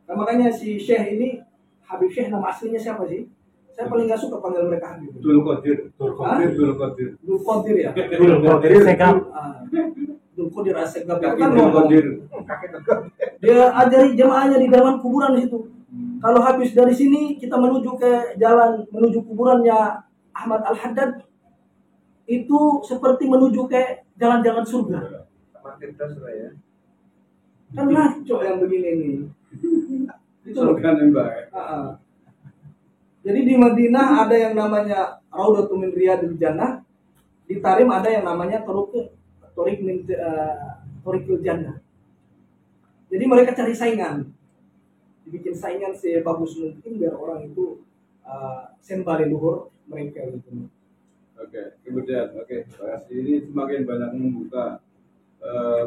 Speaker 2: Nah, makanya si Syekh ini, Habib Syekh, nama aslinya siapa sih? Saya paling nggak suka panggil mereka Habib.
Speaker 1: Dul Qadir.
Speaker 2: Hah?
Speaker 1: Dul Qadir.
Speaker 2: Dul Qadir ya?
Speaker 4: Dul Qadir Sekam.
Speaker 2: Dul Qadir Asegab itu
Speaker 1: Kaki
Speaker 2: kan
Speaker 1: Dul
Speaker 2: ngomong.
Speaker 1: Qadir.
Speaker 3: Kakek tegak.
Speaker 2: Dia ajari jemaahnya di dalam kuburan di situ. Kalau habis dari sini kita menuju ke jalan menuju kuburannya Ahmad Al-Haddad, itu seperti menuju ke jalan-jalan surga.
Speaker 3: Sama Firdaus lah ya.
Speaker 2: Kan ngaco yang begini nih. Itu
Speaker 1: Slogan yang baik.
Speaker 2: Jadi di Madinah ada yang namanya Raudhatun min Riyadil Jannah, di Tarim ada yang namanya Thoriqul Jannah. Jadi mereka cari saingan, dibikin saingan sebagus mungkin biar orang itu sembari luhur mereka gitu.
Speaker 1: Oke, kemudian bahas ini semakin banyak membuka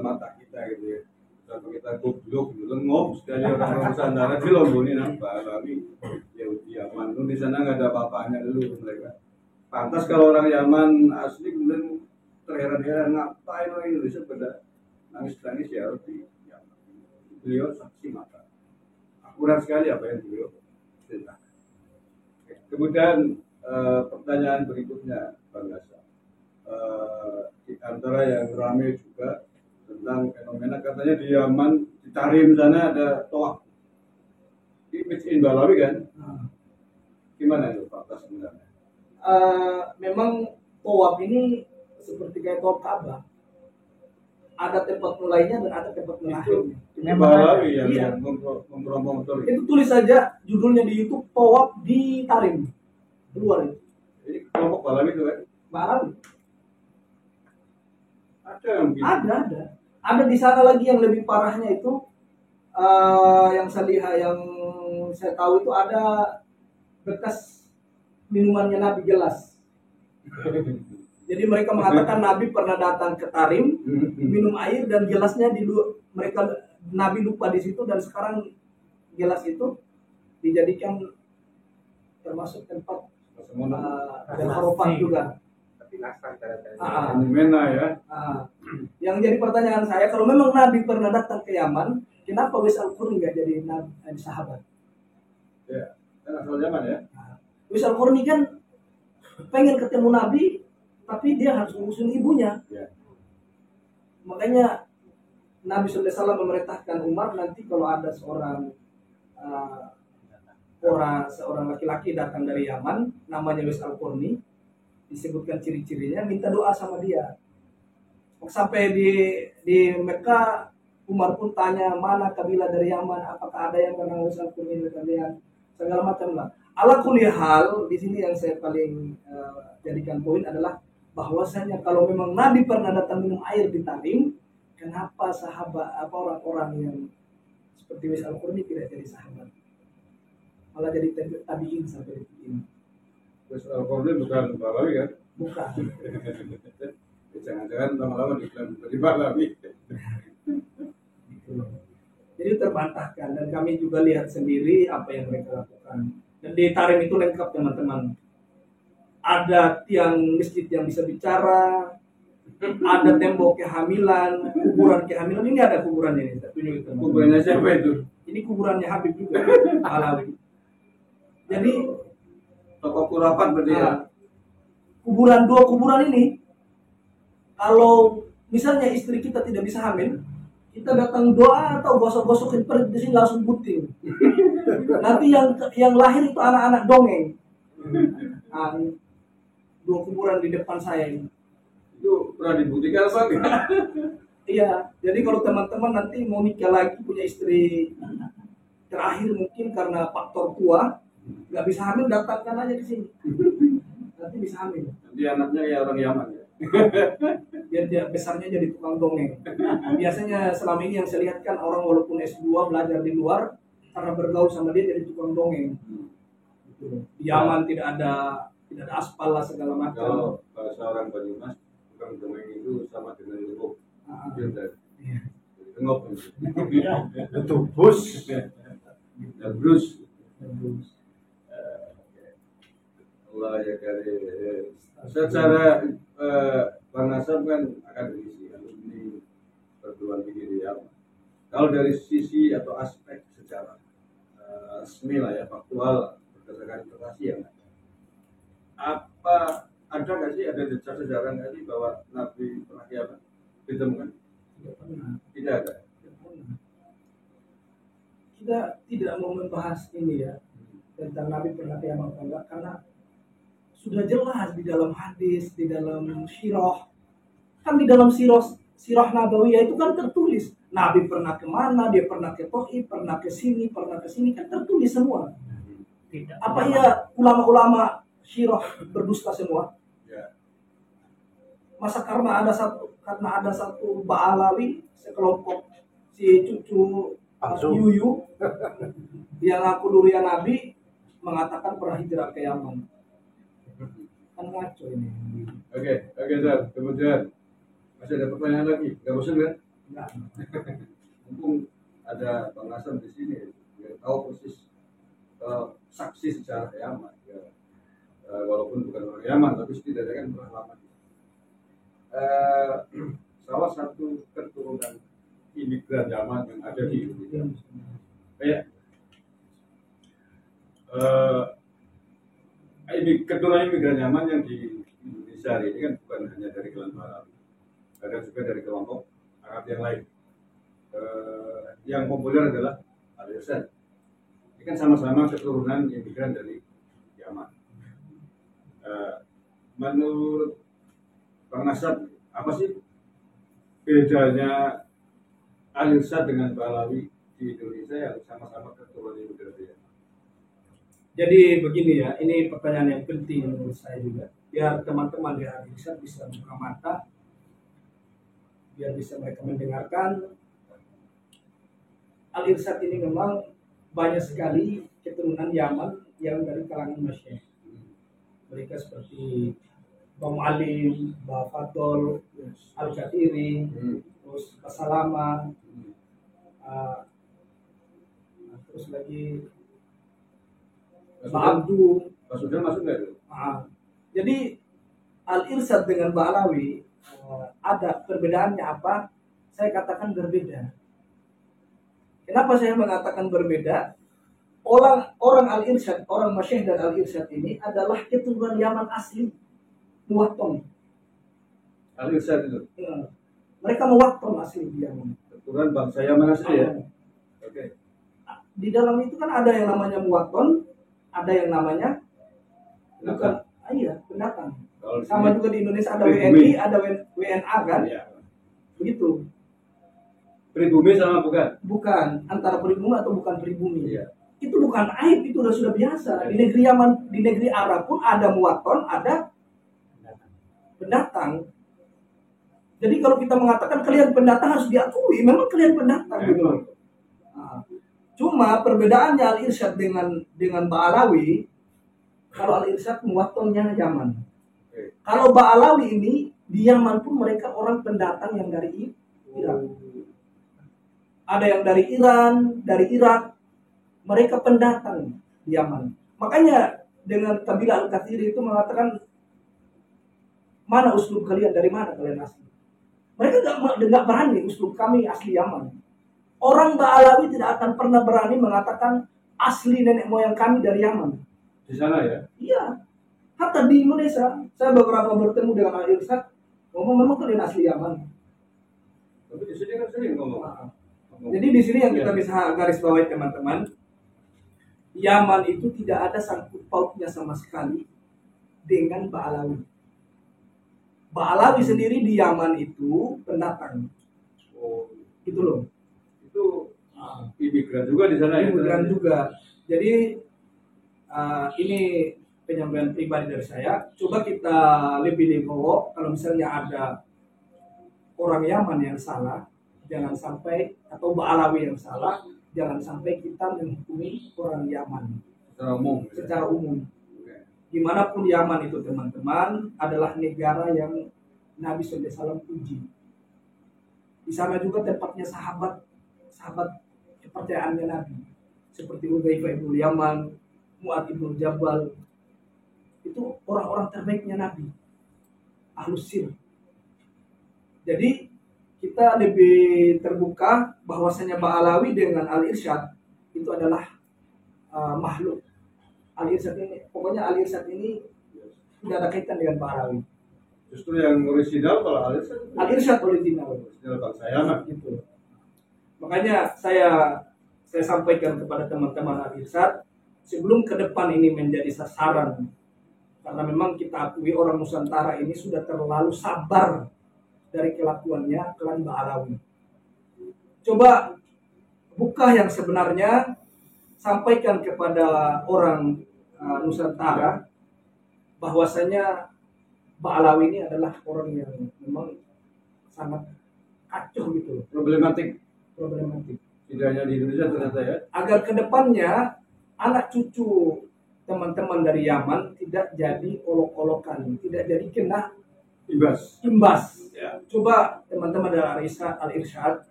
Speaker 1: mata kita gitu ya. Sampai kita goblok, lengop sekali orang-orang Nusantara di Lombok ini nampak, tapi Yahudi Yaman itu di sana nggak ada apa-apanya dulu mereka. Pantas kalau orang Yaman asli kemudian terheran-heran ngapain orang Indonesia pada nangis-nangis ya di Yaman. Beliau saksi mata. Akurat sekali apa yang beliau ceritakan. Kemudian pertanyaan berikutnya, Bang Gasa. Di antara yang ramai juga tentang fenomena katanya di Yaman, di Tarim sana ada toa. Di Masjid Balawi kan? Gimana itu fakta sebenarnya?
Speaker 2: Memang tawaf ini seperti kayak tawaf Ka'bah. Ada tempat mulainya dan ada tempat mengakhirnya.
Speaker 1: Di Balawi yang
Speaker 2: Iya.
Speaker 1: mempromotor
Speaker 2: Itu tulis saja judulnya di YouTube, tawaf di Tarim. Keluar itu.
Speaker 1: Jadi kelompok Balawi itu kan?
Speaker 2: Balawi.
Speaker 1: Ada yang begitu.
Speaker 2: Ada. Ada di sana lagi yang lebih parahnya itu, yang saya lihat, yang saya tahu itu ada bekas minumannya Nabi gelas. Jadi mereka mengatakan Nabi pernah datang ke Tarim, minum air dan gelasnya mereka Nabi lupa di situ dan sekarang gelas itu dijadikan termasuk tempat dan harofat juga.
Speaker 3: Tapi nasar cara-cara.
Speaker 1: Fenomena ya.
Speaker 2: Yang jadi pertanyaan saya, kalau memang Nabi pernah datang ke Yaman, kenapa Wais Al-Qurni nggak jadi sahabat?
Speaker 1: Ya, kan asal zaman ya.
Speaker 2: Wais Al-Qurni kan pengen ketemu Nabi, tapi dia harus ngurusin ibunya.
Speaker 1: Ya.
Speaker 2: Makanya Nabi SAW memerintahkan Umar, nanti kalau ada seorang laki-laki datang dari Yaman, namanya Wais Al-Qurni, disebutkan ciri-cirinya, minta doa sama dia. Sampai di Mekah, Umar pun tanya, mana kabilah dari Yaman, apakah ada yang pernah Wais Al-Qurni kalian, segala macam lah. Ala kulli hal, di sini yang saya paling jadikan poin adalah bahwasanya kalau memang Nabi pernah datang minum air di Tarim, kenapa orang-orang yang seperti Wais Al-Qurni tidak jadi sahabat, malah jadi tabiin sampai detik ini?
Speaker 1: Terus Al-Qurni bukan Balawi kan?
Speaker 2: Bukan.
Speaker 1: Jangan-jangan lama-lama dibilang dari Balawi.
Speaker 2: Jadi terbantahkan, dan kami juga lihat sendiri apa yang mereka lakukan. Dan di Tarim itu lengkap teman-teman. Ada tiang masjid yang bisa bicara, ada tembok kehamilan, kuburan kehamilan. Ini ada kuburannya ini, saya tunjukin teman-teman.
Speaker 1: Kuburannya siapa itu?
Speaker 2: Ini kuburannya Habib juga, Alawi. Jadi
Speaker 1: Tokoh kurapan berarti ya.
Speaker 2: dua kuburan ini, kalau misalnya istri kita tidak bisa hamil, kita datang doa atau gosok-gosokin perut di sini langsung puting. Nanti yang lahir itu anak-anak dongeng. Dua kuburan di depan saya ini.
Speaker 1: Itu pernah dibuktikan apa enggak?
Speaker 2: Iya, jadi kalau teman-teman nanti mau nikah lagi punya istri terakhir mungkin karena faktor tua nggak bisa hamil, datangkan aja ke sini, nanti bisa hamil.
Speaker 1: Nanti anaknya ya orang Yaman ya.
Speaker 2: Biar dia besarnya jadi tukang dongeng. Biasanya selama ini yang saya lihat kan orang walaupun S2 belajar di luar karena bergaul sama dia jadi tukang dongeng. Gitu. Di Yaman tidak ada aspal lah segala macam.
Speaker 1: Kalau bahasa orang Banyumas, tukang dongeng itu sama dengan lubuk. Itu dan tengok.
Speaker 3: Itu bus.
Speaker 1: Dan Bruce. Allah ya kali. Secara Bang Nasab kan akademisi, alumni perguruan tinggi di Yaman. Kalau dari sisi atau aspek sejarah resmi lah ya, faktual berdasarkan informasi yang apa ada nggak sih, ada jejak sejarah nggak sih bahwa Nabi pernah ke Yaman ditemukan?
Speaker 2: Tidak pernah.
Speaker 1: Tidak ada.
Speaker 2: Tidak pernah. Kita tidak mau membahas ini ya tentang Nabi pernah ke Yaman atau enggak, karena sudah jelas di dalam hadis, di dalam sirah, kan di dalam sirah Nabawiyah itu kan tertulis Nabi pernah kemana, dia pernah ke Taif, pernah ke sini kan tertulis semua.
Speaker 3: Tidak.
Speaker 2: Apa ya ulama-ulama sirah berdusta semua?
Speaker 1: Ya.
Speaker 2: Masa karena ada satu Ba'alawi sekelompok si cucu Yuyu yang ngaku durian Nabi mengatakan pernah hijrah ke Yaman. Kan ngaco ini.
Speaker 1: Oke, Zar. Kemudian masih ada pertanyaan lagi? Gak bosan kan?
Speaker 2: Enggak.
Speaker 1: Mumpung ada Bang Nasab di sini, biar tahu persis saksi sejarah Yaman. Ya. Walaupun bukan orang Yaman, tapi setidaknya kan pernah lama. Salah satu keturunan imigran Yaman yang ada di Indonesia. Kayak keturunan imigran Yaman yang di Indonesia ini kan bukan hanya dari kelompok Arab, ada juga dari kelompok Arab yang lain. Yang populer adalah Al-Irsyad. Ini kan sama-sama keturunan imigran dari Yaman. Menurut Bang Nasab, apa sih bedanya Al-Irsyad dengan Ba'alawi di Indonesia yang sama-sama keturunan imigran dari Yaman?
Speaker 2: Jadi begini ya, ini pertanyaan yang penting menurut saya juga. Biar teman-teman di Al-Irsyad bisa buka mata, biar bisa mereka mendengarkan. Al-Irsyad ini memang banyak sekali keturunan Yaman yang dari kalangan Masyayikh. Mereka seperti Bang Alim, Bang Fadol, Al-Katiri, terus Basalama, terus lagi Pak Abdu.
Speaker 1: Pak Sudhan masuk nggak itu?
Speaker 2: Jadi Al-Irsyad dengan Ba'alawi ada perbedaannya apa? Saya katakan berbeda. Kenapa saya mengatakan berbeda? Orang Al-Irsyad, orang Masyayikh dan Al-Irsyad ini adalah keturunan Yaman asli, Muwatton.
Speaker 1: Al-Irsyad itu
Speaker 2: Mereka Muwatton asli di Yaman.
Speaker 1: keturunan bangsa Yaman asli ya? Oke.
Speaker 2: Di dalam itu kan ada yang namanya Muwatton, ada yang namanya pendatang.
Speaker 1: Kalau di
Speaker 2: Sama
Speaker 1: sini-
Speaker 2: juga di Indonesia ada
Speaker 1: Pribumi.
Speaker 2: WNI, ada WNA kan?
Speaker 1: Ya.
Speaker 2: Begitu.
Speaker 1: Pribumi sama bukan?
Speaker 2: Bukan antara pribumi atau bukan pribumi.
Speaker 1: Iya.
Speaker 2: Itu bukan aib, itu sudah biasa. Di negeri Yaman, di negeri Arab pun ada muwaton, ada pendatang. Jadi kalau kita mengatakan kalian pendatang harus diakui, memang kalian pendatang gitu loh. Nah, cuma perbedaannya Al-Irsyad dengan Ba'alawi, kalau Al-Irsyad muwatonnya Yaman.
Speaker 1: Oke.
Speaker 2: Kalau Ba'alawi ini di Yaman pun mereka orang pendatang yang dari Irak. Ada yang dari Iran, dari Irak. Mereka pendatang di Yaman. Makanya dengan kabilah Al-Kathiri itu mengatakan, mana uslub kalian, dari mana kalian asli? Mereka nggak berani, uslub kami asli Yaman. Orang Ba'alawi tidak akan pernah berani mengatakan asli nenek moyang kami dari Yaman.
Speaker 1: Di sana ya?
Speaker 2: Iya. Hatta di Indonesia, saya beberapa bertemu dengan Al-Irsyad, ngomong memang kalian asli Yaman.
Speaker 1: Tapi di sini kan sering ngomong.
Speaker 2: Jadi di sini yang kita bisa garis bawahi teman-teman, Yaman itu tidak ada sangkut pautnya sama sekali dengan Ba'alawi. Ba'alawi sendiri di Yaman itu pendatang.
Speaker 1: Oh,
Speaker 2: Gitu loh.
Speaker 1: itu imigran juga di sana ya?
Speaker 2: Imigran juga. Jadi ini penyampaian pribadi dari saya. Coba kita lebih legowo. Kalau misalnya ada orang Yaman yang salah, jangan sampai, atau Ba'alawi yang salah, jangan sampai kita menghukumi orang Yaman
Speaker 1: Secara umum.
Speaker 2: secara umum.
Speaker 1: Oke.
Speaker 2: Dimanapun Yaman itu teman-teman adalah negara yang Nabi SAW puji. Di sana juga tempatnya sahabat kepercayaannya Nabi, seperti Hudzaifah bin Yaman, Mu'adz bin Jabal, itu orang-orang terbaiknya Nabi, Ahlus Sir. Jadi kita lebih terbuka bahwasanya Ba'alawi dengan Al-Irsyad itu adalah makhluk. Al-Irsyad ini, pokoknya Al-Irsyad ini tidak ada kaitan dengan Ba'alawi.
Speaker 1: Justru yang original kalau
Speaker 2: Al-Irsyad original.
Speaker 1: original bangsa Yaman.
Speaker 2: Gitu. Makanya saya sampaikan kepada teman-teman Al-Irsyad, sebelum ke depan ini menjadi sasaran, karena memang kita akui orang Nusantara ini sudah terlalu sabar dari kelakuannya klan Ba'alawi. Coba buka yang sebenarnya, sampaikan kepada orang Nusantara bahwasanya Ba'alawi ini adalah orang yang memang sangat kacau gitu,
Speaker 1: Problematik.
Speaker 2: problematik.
Speaker 1: Tidak hanya di Indonesia ternyata ya.
Speaker 2: Agar kedepannya anak cucu teman-teman dari Yaman tidak jadi olok-olokan, tidak jadi kena imbas.
Speaker 1: Ya.
Speaker 2: Coba teman-teman dari Al-Irsyad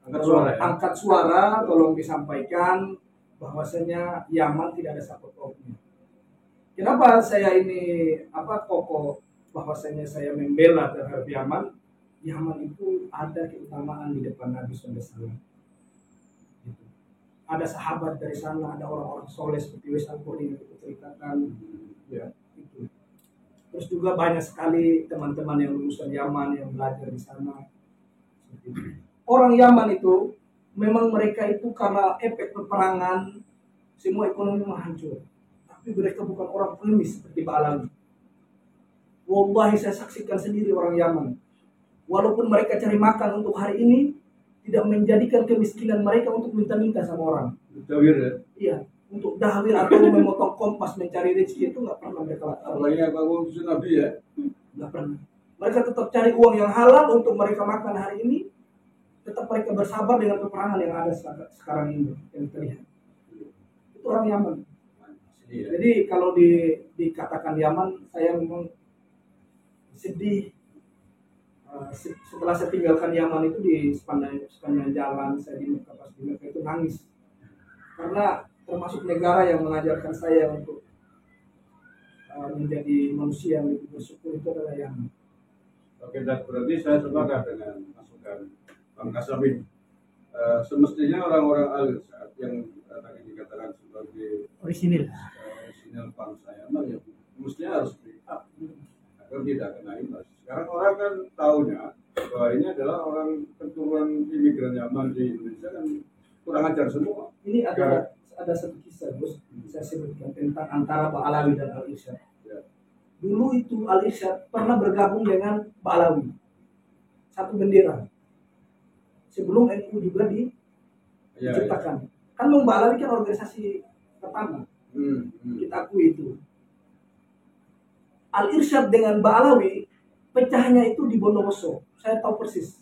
Speaker 1: Angkat suara ya.
Speaker 2: angkat suara, tolong disampaikan bahwasanya Yaman tidak ada sangkut pautnya. Kenapa saya ini kokoh bahwasanya saya membela terhadap Yaman? Yaman itu ada keutamaan di depan Nabi SAW. Gitu. Ada sahabat dari sana, ada orang-orang soleh seperti Wais Al-Qarni yang kita ceritakan, ya itu. Terus juga banyak sekali teman-teman yang lulusan Yaman yang belajar di sana. Seperti itu. Orang Yaman itu memang mereka itu karena efek peperangan semua ekonomi menghancur. Tapi mereka bukan orang pengemis seperti Ba'alawi. Wallahi saya saksikan sendiri orang Yaman. Walaupun mereka cari makan untuk hari ini, tidak menjadikan kemiskinan mereka untuk minta-minta sama orang.
Speaker 1: Tawir ya.
Speaker 2: Iya, untuk dahwil atau memotong kompas mencari rezeki itu nggak pernah mereka lakukan.
Speaker 1: Apalagi apa utusan Nabi ya.
Speaker 2: Nggak pernah. Mereka tetap cari uang yang halal untuk mereka makan hari ini. Tetap mereka bersabar dengan peperangan yang ada sekarang ini yang terlihat. Itu orang Yaman.
Speaker 1: Sini ya.
Speaker 2: Jadi kalau dikatakan Yaman, saya memang sedih. Setelah saya tinggalkan Yaman itu di sepanjang jalan saya di Mekah, pas di Mekah itu nangis karena termasuk negara yang mengajarkan saya untuk menjadi manusia yang lebih bersyukur itu adalah Yaman.
Speaker 1: Oke, dan berarti saya sepakat dengan masukan Bang Kasabin. Semestinya orang-orang Al-Irsyad yang tadi dikatakan sebagai
Speaker 3: Orisinil.
Speaker 1: original bangsa Yaman ya mestinya harus backup agar tidak kena imbas. Sekarang orang kan tahunya bahwa ini adalah orang keturunan imigran Yaman di Indonesia kan kurang ajar semua.
Speaker 2: Ini ada satu kisah, Bos, saya sebutkan tentang antara Ba'alawi dan Al-Irsyad.
Speaker 1: Ya.
Speaker 2: Dulu itu Al-Irsyad pernah bergabung dengan Ba'alawi, satu bendera. Sebelum NU juga
Speaker 1: Ya,
Speaker 2: diciptakan. Kan Ba'alawi kan organisasi pertama, kita akui itu. Al-Irsyad dengan Ba'alawi pecahnya itu di Bondowoso. Saya tahu persis.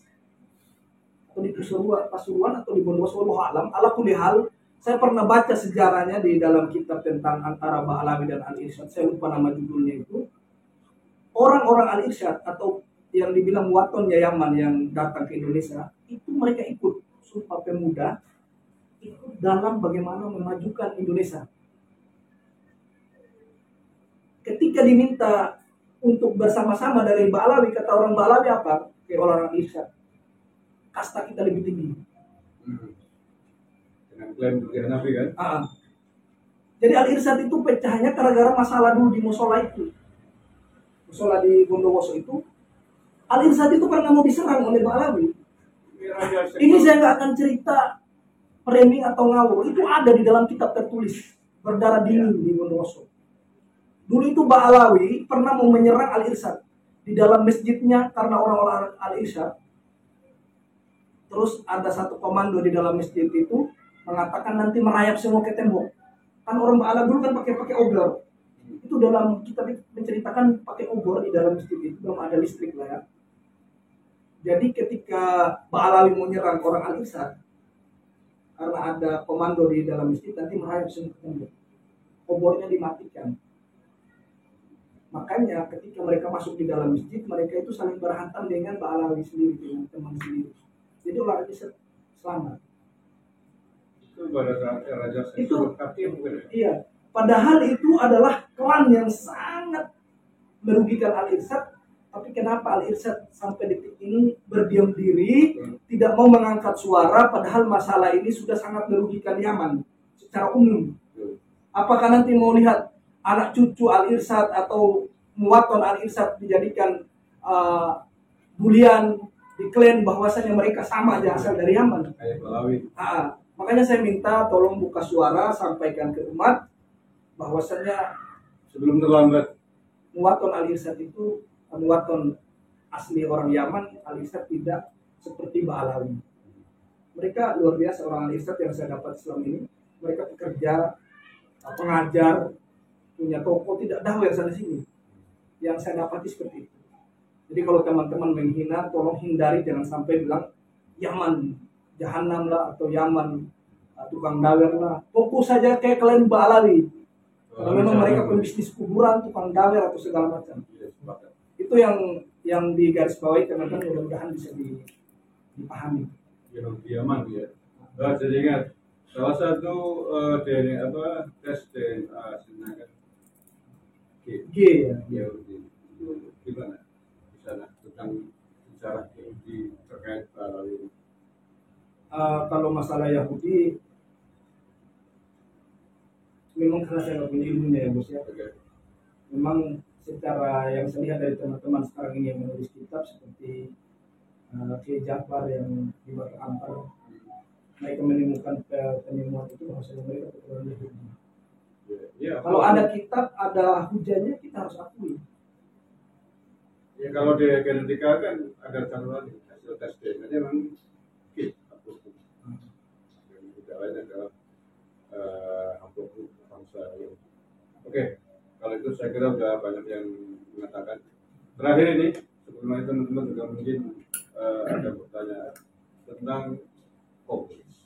Speaker 2: Atau di Pasuruan atau di Bondowoso, wallahu alam. Ala kulli hal, saya pernah baca sejarahnya di dalam kitab tentang antara Ba'alawi dan Al-Irsyad. Saya lupa nama judulnya itu. Orang-orang Al-Irsyad atau yang dibilang watonnya Yaman yang datang ke Indonesia, itu mereka ikut Sumpah Pemuda, ikut dalam bagaimana memajukan Indonesia. Ketika diminta untuk bersama-sama dari Ba'alawi, kata orang Ba'alawi apa? Kayak orang Irsyad. Kasta kita lebih tinggi.
Speaker 1: Dengan klaim dunia Nabi kan.
Speaker 2: Jadi Al-Irsyad itu pecahnya gara-gara masalah dulu di musola itu. Musola di Bondowoso itu. Al-Irsyad itu pernah mau diserang oleh Ba'alawi. Ini saya nggak akan cerita framing atau ngawur. Itu ada di dalam kitab tertulis. Berdarah dingin di Bondowoso. Dulu itu Ba'alawi pernah mau menyerang Al-Irsyad. di dalam masjidnya karena orang-orang Al-Irsyad. Terus ada satu komando di dalam masjid itu mengatakan nanti merayap semua ke tembok. Kan orang Ba'ala dulu kan pakai obor. Itu dalam kitab menceritakan pakai obor di dalam masjid itu, belum ada listrik lah ya. Jadi ketika Ba'alawi mau nyerang orang Al-Irsyad, karena ada komando di dalam masjid, nanti merayap semua ke tembok. Obornya dimatikan. Makanya ketika mereka masuk di dalam masjid, mereka itu saling berhantam dengan Ba'alawi sendiri, dengan teman sendiri. Jadi orang Al-Irsyad selamat.
Speaker 1: Itu pada saat Raja
Speaker 2: Itu-
Speaker 1: Hakim mungkin ya?
Speaker 2: Iya, padahal itu adalah klan yang sangat merugikan Al-Irsyad. Tapi kenapa Al-Irsyad sampai detik ini berdiam diri, tidak mau mengangkat suara, padahal masalah ini sudah sangat merugikan Yaman secara umum. Apakah nanti mau lihat anak cucu Al-Irsyad atau muwaton Al-Irsyad dijadikan bulian, diklaim bahwasanya mereka sama aja asal dari Yaman?
Speaker 1: Kayak Balawi.
Speaker 2: Makanya saya minta tolong buka suara, sampaikan ke umat bahwasanya
Speaker 1: Sebelum terlambat.
Speaker 2: muwaton Al-Irsyad itu muwaton asli orang Yaman. Al-Irsyad tidak seperti Ba'alawi. Mereka luar biasa orang Al-Irsyad yang saya dapat selama ini. Mereka pekerja, pengajar, punya toko, tidak dakwah sana sini. Yang saya dapati seperti itu. Jadi kalau teman-teman menghina, tolong hindari, jangan sampai bilang Yaman Jahanam lah, atau Yaman tukang dawer lah. Fokus saja kayak kalian Ba'alawi. Kalau memang mereka pembisnis kuburan, tukang dawer atau segala macam. Itu yang digarisbawahi, teman-teman, mudah-mudahan bisa dipahami.
Speaker 1: Di Yaman ya. Jadi ingat salah satu DNA tes DNA kan
Speaker 2: G ya.
Speaker 1: Yahudi itu gimana di sana tentang sejarah Yahudi terkait Balawi?
Speaker 2: Kalau masalah Yahudi, memang karena saya nggak punya ilmunya ya bos ya.
Speaker 1: Oke.
Speaker 2: Memang secara yang saya lihat dari teman-teman sekarang ini yang menulis kitab seperti Kiai Jafar yang di Batu Ampar, mereka menemukan penemuan itu bahwasanya mereka keturunan Yahudi.
Speaker 1: Ya,
Speaker 2: Kalau ada kitab, ada hujannya, kita harus akui.
Speaker 1: ya kalau di genetika kan ada catatan hasil tes DNA memang yang tidak lain adalah hampir bangsa Yahudi. Oke, kalau itu saya kira sudah banyak yang mengatakan. Terakhir ini, sebelum itu teman-teman juga mungkin ada pertanyaan tentang komunis.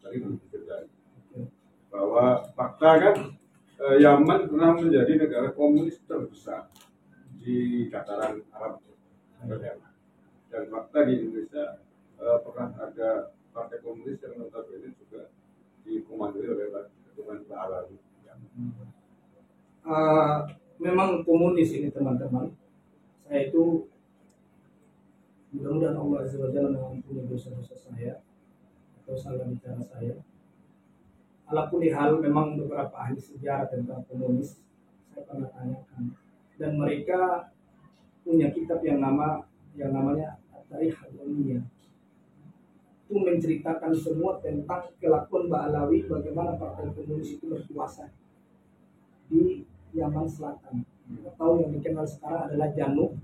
Speaker 1: Tadi kita bahwa fakta kan Yaman pernah menjadi negara komunis terbesar di dataran Arab dan fakta di Indonesia pernah ada partai komunis yang notabene juga dikomandoi oleh keturunan Ba'alawi.
Speaker 2: Memang komunis ini teman-teman. Saya itu mudah-mudahan Allah Azza wa Jalla mengampuni dosa-dosa saya atau salah bicara saya. Ala kulli hal, memang beberapa ahli sejarah tentang komunis saya pernah tanyakan, dan mereka punya kitab yang namanya Tarikh Al-Ummiyah. Itu menceritakan semua tentang kelakuan Ba'alawi, bagaimana partai komunis itu berkuasa di Yaman Selatan, atau yang dikenal sekarang adalah Janub,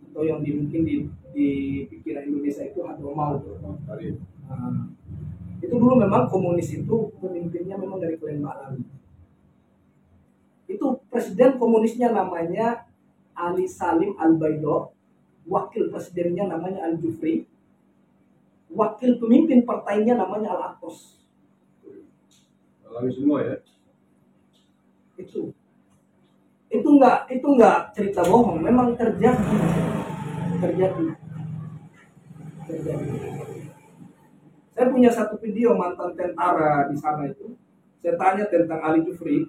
Speaker 2: atau yang mungkin di pikiran Indonesia itu Hadramaut. Itu dulu memang komunis itu pemimpinnya memang dari klan Ba'alawi. Itu presiden komunisnya namanya Ali Salim Al-Baido, wakil presidennya namanya Al-Jufri, wakil pemimpin partainya namanya Al-Atos.
Speaker 1: Ba'alawi semua ya.
Speaker 2: Itu enggak cerita bohong, memang terjadi. Saya punya satu video mantan tentara di sana itu. Saya tanya tentang Ali Jufri.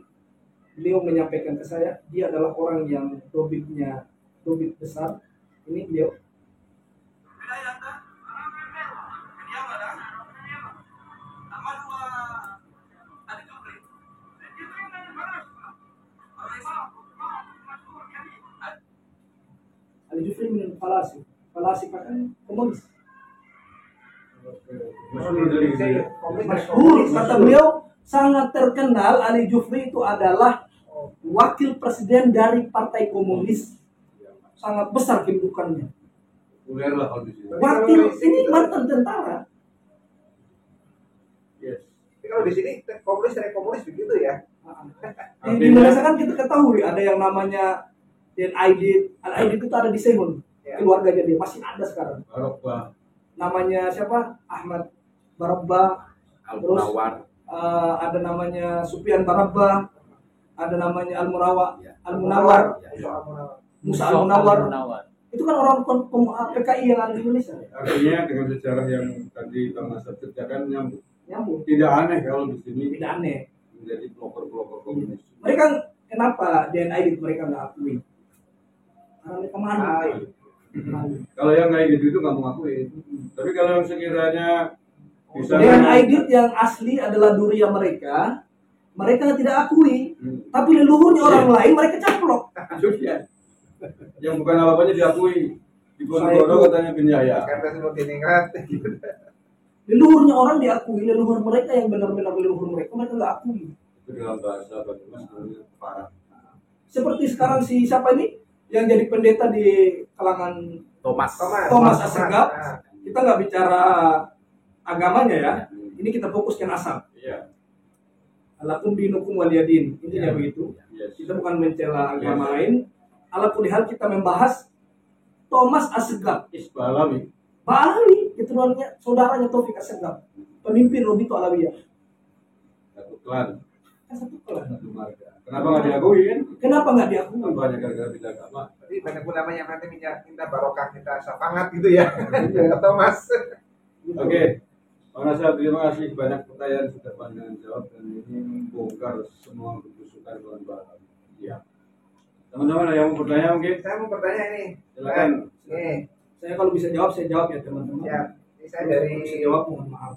Speaker 2: Beliau menyampaikan ke saya, dia adalah orang yang dobit besar. Ini beliau. Ali Jufri minum falasi kan komunis. Masyhur, kata beliau, sangat terkenal. Ali Jufri itu adalah wakil presiden dari partai komunis sangat besar kedudukannya.
Speaker 1: Populer lah kalau di sini.
Speaker 2: Wakil ini mantan tentara.
Speaker 1: Yes.
Speaker 4: Tapi kalau di sini komunis dari komunis begitu ya.
Speaker 2: Di Indonesia kan kita ketahui ada yang namanya Dan Aidit. Aidit itu ada di Sehun.
Speaker 4: Ya.
Speaker 2: Keluarganya dia masih ada sekarang.
Speaker 1: Barokah.
Speaker 2: Namanya siapa? Ahmad Barabba. Terus
Speaker 3: Al-Munawar.
Speaker 2: ada namanya Supian Barabba. Ada namanya Al-Munawar.
Speaker 3: Ya.
Speaker 2: Al-Munawar.
Speaker 4: Soal munawar.
Speaker 2: Musa Al-Munawar. Itu kan orang PKI yang ada di Indonesia.
Speaker 1: Artinya dengan sejarah yang tadi Bang Nasab ceritakan
Speaker 2: Nyambung.
Speaker 1: tidak aneh kalau di sini
Speaker 2: Tidak aneh.
Speaker 1: menjadi pelopor-pelopor komunis.
Speaker 2: Mereka kenapa DNA Aidit mereka nggak akui? Karena mereka malu. Malu.
Speaker 1: Kalau yang kayak gitu itu nggak mengakui. Tapi kalau yang sekiranya bisa
Speaker 2: DNA Aidit yang asli adalah durian mereka tidak akui. Tapi leluhurnya orang lain mereka caplok.
Speaker 1: Sudah. Yang bukan apa-apanya diakui. Di Ponorogo katanya bin Yahya.
Speaker 4: Kata sebut diningrat.
Speaker 2: Leluhurnya orang diakui, leluhur mereka yang benar-benar leluhur mereka nggak akui.
Speaker 1: Itu dalam bahasa bagaimana namanya parah.
Speaker 2: Seperti sekarang si siapa ini yang jadi pendeta di kalangan Thomas Asegaf. Kita nggak bicara agamanya ya. Ini kita fokuskan asal.
Speaker 1: Iya.
Speaker 2: Alakum dinukum waliyadin. Intinya begitu.
Speaker 1: Yes.
Speaker 2: Kita bukan mencela agama lain. Ala kulli hal kita membahas Thomas Asegaf.
Speaker 1: Isbalami.
Speaker 2: Bali, keturunannya saudaranya Taufik Asegaf, pemimpin Robito Alawiyah.
Speaker 1: Satu klan.
Speaker 2: Kan satu kelas.
Speaker 1: Satu marga. Kenapa nggak diakui kan?
Speaker 2: Kenapa nggak diakui?
Speaker 1: Apa hanya gara-gara beda agama?
Speaker 4: Jadi banyak ulama yang nanti minta barokah, minta syafaat gitu ya. Atau Mas.
Speaker 1: Oke. Bang Nasab, terima kasih banyak pertanyaan sudah pandangan jawab dan ini membongkar semua kebusukan kawan Barat. Iya. Teman-teman ada yang mau bertanya mungkin?
Speaker 4: Saya mau bertanya ini.
Speaker 1: Silakan.
Speaker 4: Nih,
Speaker 2: Saya kalau bisa jawab, saya jawab ya teman-teman.
Speaker 4: ya. Ini saya
Speaker 2: Kalau
Speaker 4: dari
Speaker 2: bisa jawab, mohon maaf.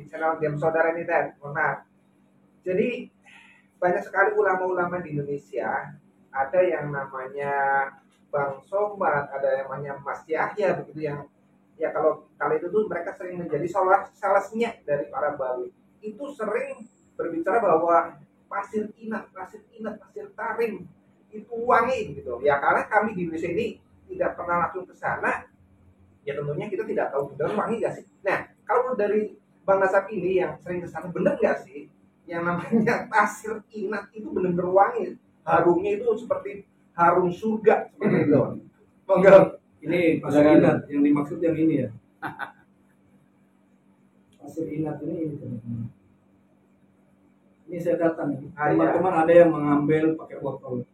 Speaker 4: channel Diam Saudara ini Dan. Mohon maaf. Jadi banyak sekali ulama-ulama di Indonesia. Ada yang namanya Bang Somad, ada yang namanya Mas Yahya begitu yang ya kalau kali itu tuh mereka sering menjadi salesnya dari para bawi. Itu sering berbicara bahwa pasir inat, pasir tarim itu wangi gitu. Ya karena kami di Indonesia ini tidak pernah langsung ke sana, ya tentunya kita tidak tahu benar wangi nggak sih. Nah, kalau dari Bang Nasab ini yang sering ke sana, benar nggak sih yang namanya pasir inat itu benar-benar wangi? Harumnya itu seperti harum surga seperti itu. Monggo.
Speaker 2: Ini pasir inat, yang dimaksud yang ini ya. Pasir inat ini teman-teman. Ini saya datang. Teman-teman ada yang mengambil pakai botol.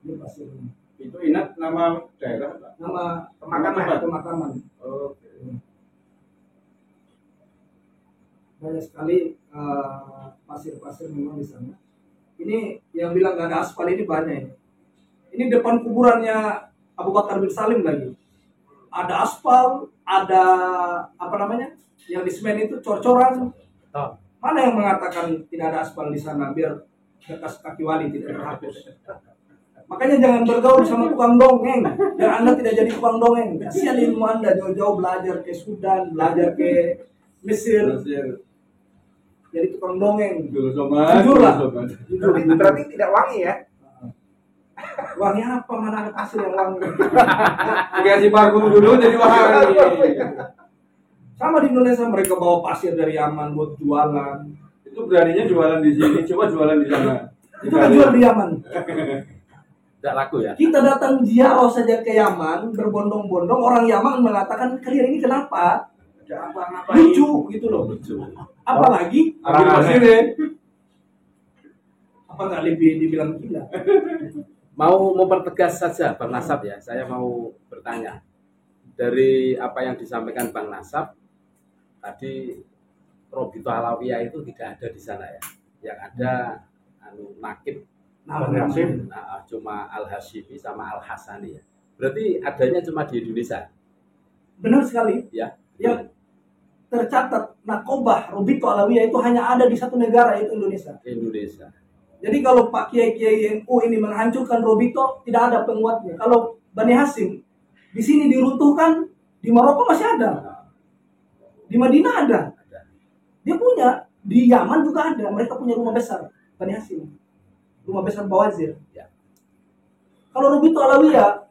Speaker 2: Ini pasir inat.
Speaker 1: Itu inat nama daerah Pak?
Speaker 2: Nama
Speaker 4: Pemakaman.
Speaker 2: pemakaman.
Speaker 1: Oke.
Speaker 2: Banyak sekali pasir-pasir memang di sana. Ini yang bilang nggak ada aspal ini banyak ini. Ini depan kuburannya Abu Bakar bin Salim lagi. Ada aspal, ada apa namanya? Yang di semen itu cor-coran. Mana yang mengatakan tidak ada aspal di sana biar bekas kaki wali tidak terhapus. Makanya jangan bergaul sama tukang dongeng. Biar Anda tidak jadi tukang dongeng. Kasihan ilmu Anda jauh-jauh belajar ke Sudan, belajar ke Mesir. Jadi tukang dongeng. Jujur lah. Jujur.
Speaker 4: Berarti tidak wangi ya?
Speaker 2: Wangi apa? Mana ada pasir yang wangi?
Speaker 1: Dikasih parfum dulu jadi wangi.
Speaker 2: Sama di Indonesia mereka bawa pasir dari Yaman buat jualan.
Speaker 1: Itu beraninya jualan di sini, coba jualan di sana.
Speaker 2: Itu kan jual di Yaman.
Speaker 3: Tidak laku ya?
Speaker 2: Kita datang ziarah saja ke Yaman, berbondong-bondong. Orang Yaman mengatakan, kalian ini kenapa? Lucu gitu loh.
Speaker 3: Lucu.
Speaker 2: Apalagi
Speaker 1: Ambil pasir ya.
Speaker 2: apa nggak lebih dibilang gila?
Speaker 3: Mau mempertegas saja Bang Nasab ya, saya mau bertanya. Dari apa yang disampaikan Bang Nasab, tadi Robito Alawiyah itu tidak ada di sana ya. Yang ada Nakib,
Speaker 2: Nama
Speaker 3: cuma Al-Hashimi sama Al-Hasani ya. Berarti adanya cuma di Indonesia.
Speaker 2: benar sekali.
Speaker 3: Ya.
Speaker 2: Yang tercatat Nakobah Robito Alawiyah itu hanya ada di satu negara, yaitu Indonesia.
Speaker 3: Indonesia.
Speaker 2: Jadi kalau Pak Kiai NU ini menghancurkan Robito, tidak ada penguatnya. Kalau Bani Hasim di sini diruntuhkan, di Maroko masih ada, di Madinah ada, dia punya, di Yaman juga ada. Mereka punya rumah besar Bani Hasim. rumah besar Bawazir.
Speaker 3: Ya.
Speaker 2: Kalau Rubito Alawiyah,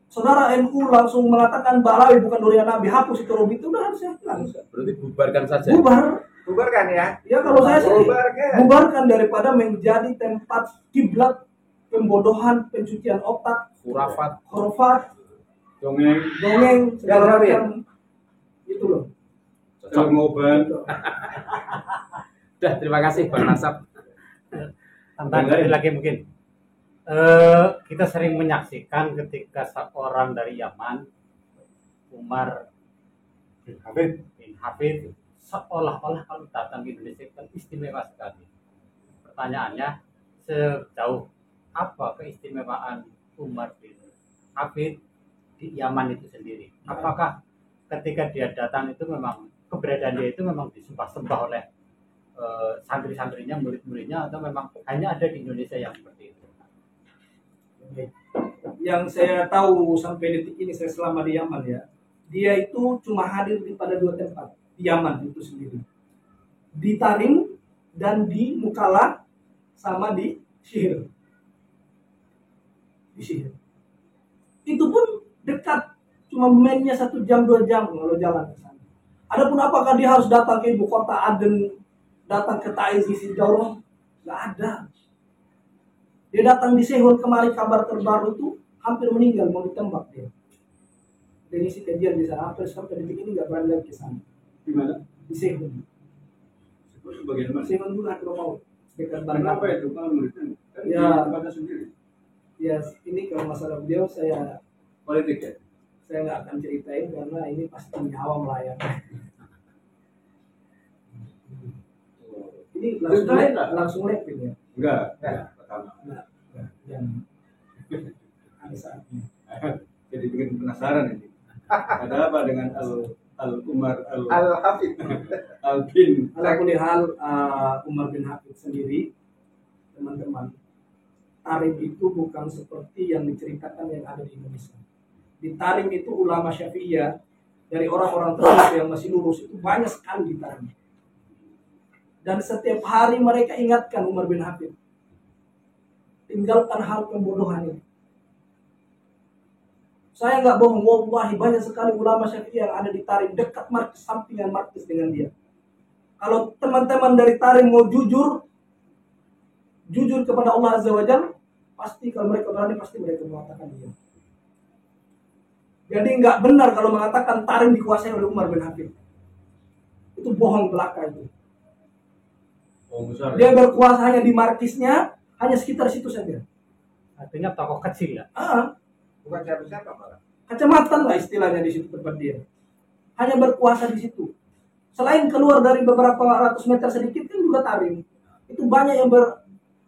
Speaker 2: saudara NU langsung mengatakan Mbak Alawi bukan durian Nabi, hapus itu Rubito, udah harusnya hilang.
Speaker 3: Berarti bubarkan saja.
Speaker 2: Bubar.
Speaker 4: Bubarkan ya.
Speaker 2: Ya kalau saya sih
Speaker 4: Bubarkan.
Speaker 2: bubarkan daripada menjadi tempat kiblat pembodohan, pencucian otak, khurafat,
Speaker 1: dongeng,
Speaker 2: segala macam itu loh.
Speaker 1: ngoban.
Speaker 3: Udah, terima kasih Bang Nasab.
Speaker 5: Tambahan lagi mungkin. Kita sering menyaksikan ketika seorang dari Yaman, Umar bin Hafid, seolah-olah kalau datang ke Indonesia kan istimewa sekali. Pertanyaannya, sejauh apa keistimewaan Umar bin Hafid di Yaman itu sendiri? Apakah ketika dia datang itu memang keberadaan dia itu memang disembah-sembah oleh santri-santrinya, murid-muridnya, atau memang hanya ada di Indonesia yang seperti itu?
Speaker 2: Yang saya tahu sampai detik ini saya selama di Yaman ya, dia itu cuma hadir di pada 2 tempat di Yaman itu sendiri, di Tarim dan di Mukalla, sama di Sihir. Di Sihir itu pun dekat, cuma mainnya 1 jam 2 jam kalau jalan ke sana. Adapun apakah dia harus datang ke ibu kota Aden, datang ke Taiz isi Daurah, nggak ada. Dia datang di Sehun kemarin, kabar terbaru itu hampir meninggal, mau ditembak dia. Dan isi kajian di sana, hampir sampai detik ini nggak berani lagi ke sana.
Speaker 1: Di mana?
Speaker 2: Di Sehun.
Speaker 1: Itu sebagian mana?
Speaker 2: Sehun dulu aku mau dekat
Speaker 1: Kenapa
Speaker 2: Bandar.
Speaker 1: itu kalau muridnya? Kan
Speaker 2: Ya.
Speaker 1: di tempatnya sendiri.
Speaker 2: Ya, ini kalau masalah beliau saya
Speaker 1: Politik ya?
Speaker 2: nggak akan ceritain karena ini pasti nyawa melayang. Ini langsung lepin ya.
Speaker 1: Enggak. Pertama.
Speaker 2: Enggak, yang ada saatnya.
Speaker 1: Jadi bikin penasaran ini. Ada apa dengan Umar
Speaker 4: Al-Hafid.
Speaker 1: Al-Bin?
Speaker 2: Ala kulli hal, Umar bin Hafid sendiri, teman-teman, Tarim itu bukan seperti yang diceritakan yang ada di Indonesia. Di Tarim itu ulama Syafi'iyah dari orang-orang tertentu yang masih lurus itu banyak sekali di Tarim. Dan setiap hari mereka ingatkan Umar bin Hafid, tinggalkan hal pembodohan ini. Saya nggak bohong, wallahi banyak sekali ulama Syafi'iyah yang ada di Tarim, dekat markis, sampingan markis dengan dia. Kalau teman-teman dari Tarim mau jujur kepada Allah Azza wa Jalla, pasti kalau mereka berani pasti mereka mengatakan dia. Jadi nggak benar kalau mengatakan Tarim dikuasai oleh Umar bin Hafid. Itu bohong belaka itu.
Speaker 1: Oh, besar.
Speaker 2: Dia berkuasa hanya di markisnya, hanya sekitar situ saja.
Speaker 5: Artinya tokoh kecil ya.
Speaker 4: Bukan siapa-siapa malah.
Speaker 2: Kecamatan lah istilahnya di situ tempat dia. Hanya berkuasa di situ. Selain keluar dari beberapa ratus meter sedikit kan juga Tarim. Itu banyak yang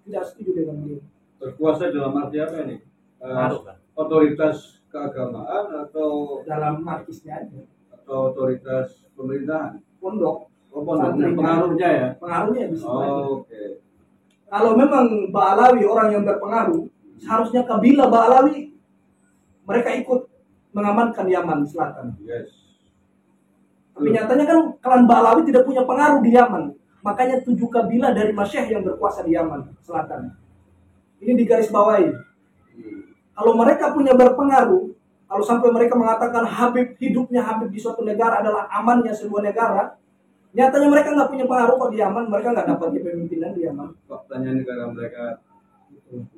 Speaker 2: tidak setuju dengan dia.
Speaker 1: Berkuasa dalam arti apa ini?
Speaker 5: Pengaruh kan?
Speaker 1: Otoritas keagamaan atau
Speaker 2: Dalam markisnya aja.
Speaker 1: otoritas pemerintahan?
Speaker 2: Pondok.
Speaker 1: Pondoknya, pengaruhnya ya?
Speaker 2: Pengaruhnya di situ aja.
Speaker 1: Oke.
Speaker 2: Kalau memang Ba'alawi orang yang berpengaruh, seharusnya kabilah Ba'alawi mereka ikut mengamankan Yaman Selatan.
Speaker 1: Yes.
Speaker 2: Tapi nyatanya kan klan Ba'alawi tidak punya pengaruh di Yaman. Makanya 7 kabilah dari Masyekh yang berkuasa di Yaman Selatan. Ini digaris bawahi. Kalau mereka punya berpengaruh, kalau sampai mereka mengatakan hidupnya Habib di suatu negara adalah amannya sebuah negara, nyatanya mereka nggak punya pengaruh kok di Yaman, mereka nggak dapat kepemimpinan di Yaman.
Speaker 1: Faktanya negara mereka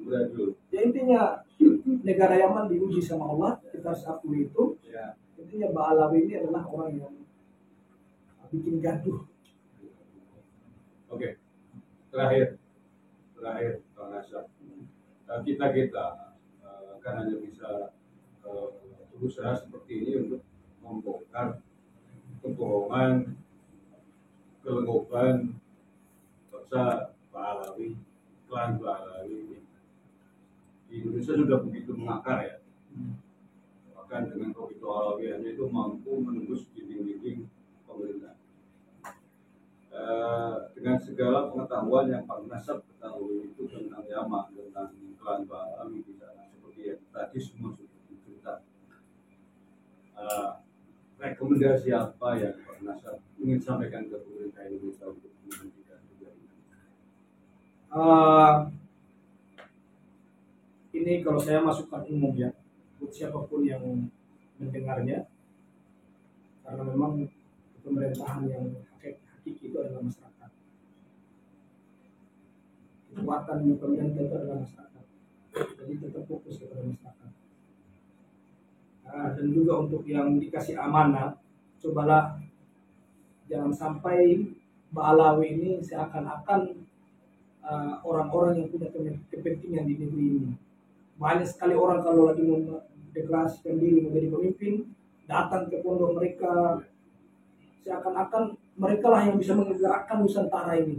Speaker 1: beradu.
Speaker 2: Ya intinya negara Yaman diuji sama Allah, kita harus akui itu.
Speaker 1: Ya.
Speaker 2: Intinya Ba'alawi ini adalah orang yang bikin gaduh.
Speaker 1: Oke. Terakhir Bang Nasab. Kita kan hanya bisa berusaha seperti ini untuk membongkar kebohongan, kelegoban bangsa Ba'alawi, klan Ba'alawi. Di Indonesia sudah begitu mengakar ya. Bahkan dengan Rubito Alawiyahnya itu mampu menembus dinding-dinding pemerintah. Dengan segala pengetahuan yang Pak Nasab ketahui itu tentang Yaman, tentang klan Ba'alawi di sana, seperti yang tadi semua sudah diceritakan. Rekomendasi apa yang Pak Nasab ingin sampaikan ke pemerintah Indonesia untuk menghentikan kejadian ini?
Speaker 2: Eh, ini kalau saya masukkan umum ya, buat siapapun yang mendengarnya, karena memang pemerintahan yang hakiki itu adalah masyarakat. Kekuatan pemerintah itu adalah masyarakat. Jadi tetap fokus kepada masyarakat. Nah, dan juga untuk yang dikasih amanah, cobalah jangan sampai Ba'alawi ini seakan-akan orang-orang yang punya kepentingan di negeri ini. Banyak sekali orang kalau lagi mendeklarasikan diri menjadi pemimpin, datang ke pondok mereka, seakan-akan mereka lah yang bisa menggerakkan Nusantara ini.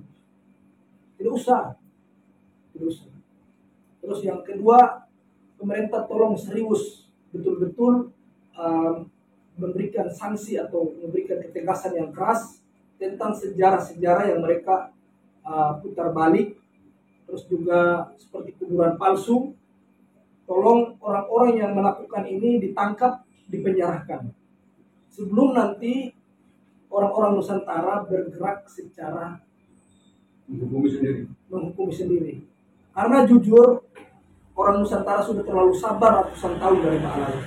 Speaker 2: Tidak usah. Tidak usah. Terus yang kedua, pemerintah tolong serius betul-betul memberikan sanksi atau memberikan ketegasan yang keras tentang sejarah-sejarah yang mereka putar balik, terus juga seperti kuburan palsu. Tolong orang-orang yang melakukan ini ditangkap, dipenjarakan. Sebelum nanti orang-orang Nusantara bergerak secara menghukumi sendiri. Karena jujur, orang Nusantara sudah terlalu sabar ratusan tahun dari Ba'alawi.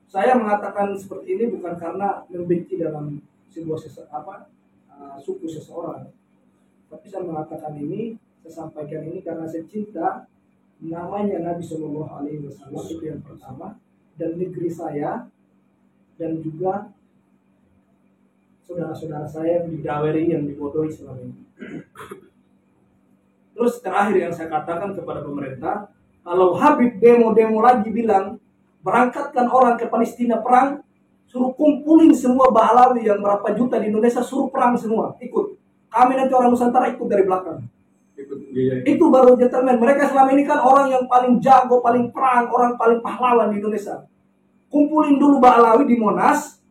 Speaker 2: Saya mengatakan seperti ini bukan karena membenci dalam sebuah suku seseorang, tapi saya mengatakan ini, saya sampaikan ini karena saya cinta namanya Nabi Shallallahu Alaihi Wasallam, itu yang pertama, dan negeri saya, dan juga saudara-saudara saya yang didaweri, yang dibodohi selama ini. Terus terakhir yang saya katakan kepada pemerintah, kalau Habib demo-demo lagi bilang berangkatkan orang ke Palestina perang, suruh kumpulin semua Ba'alawi yang berapa juta di Indonesia, suruh perang semua, ikut. Kami nanti orang Nusantara ikut dari belakang. Itu baru gentleman. Mereka selama ini kan orang yang paling jago, paling perang, orang paling pahlawan di Indonesia. Kumpulin dulu Ba'alawi di Monas,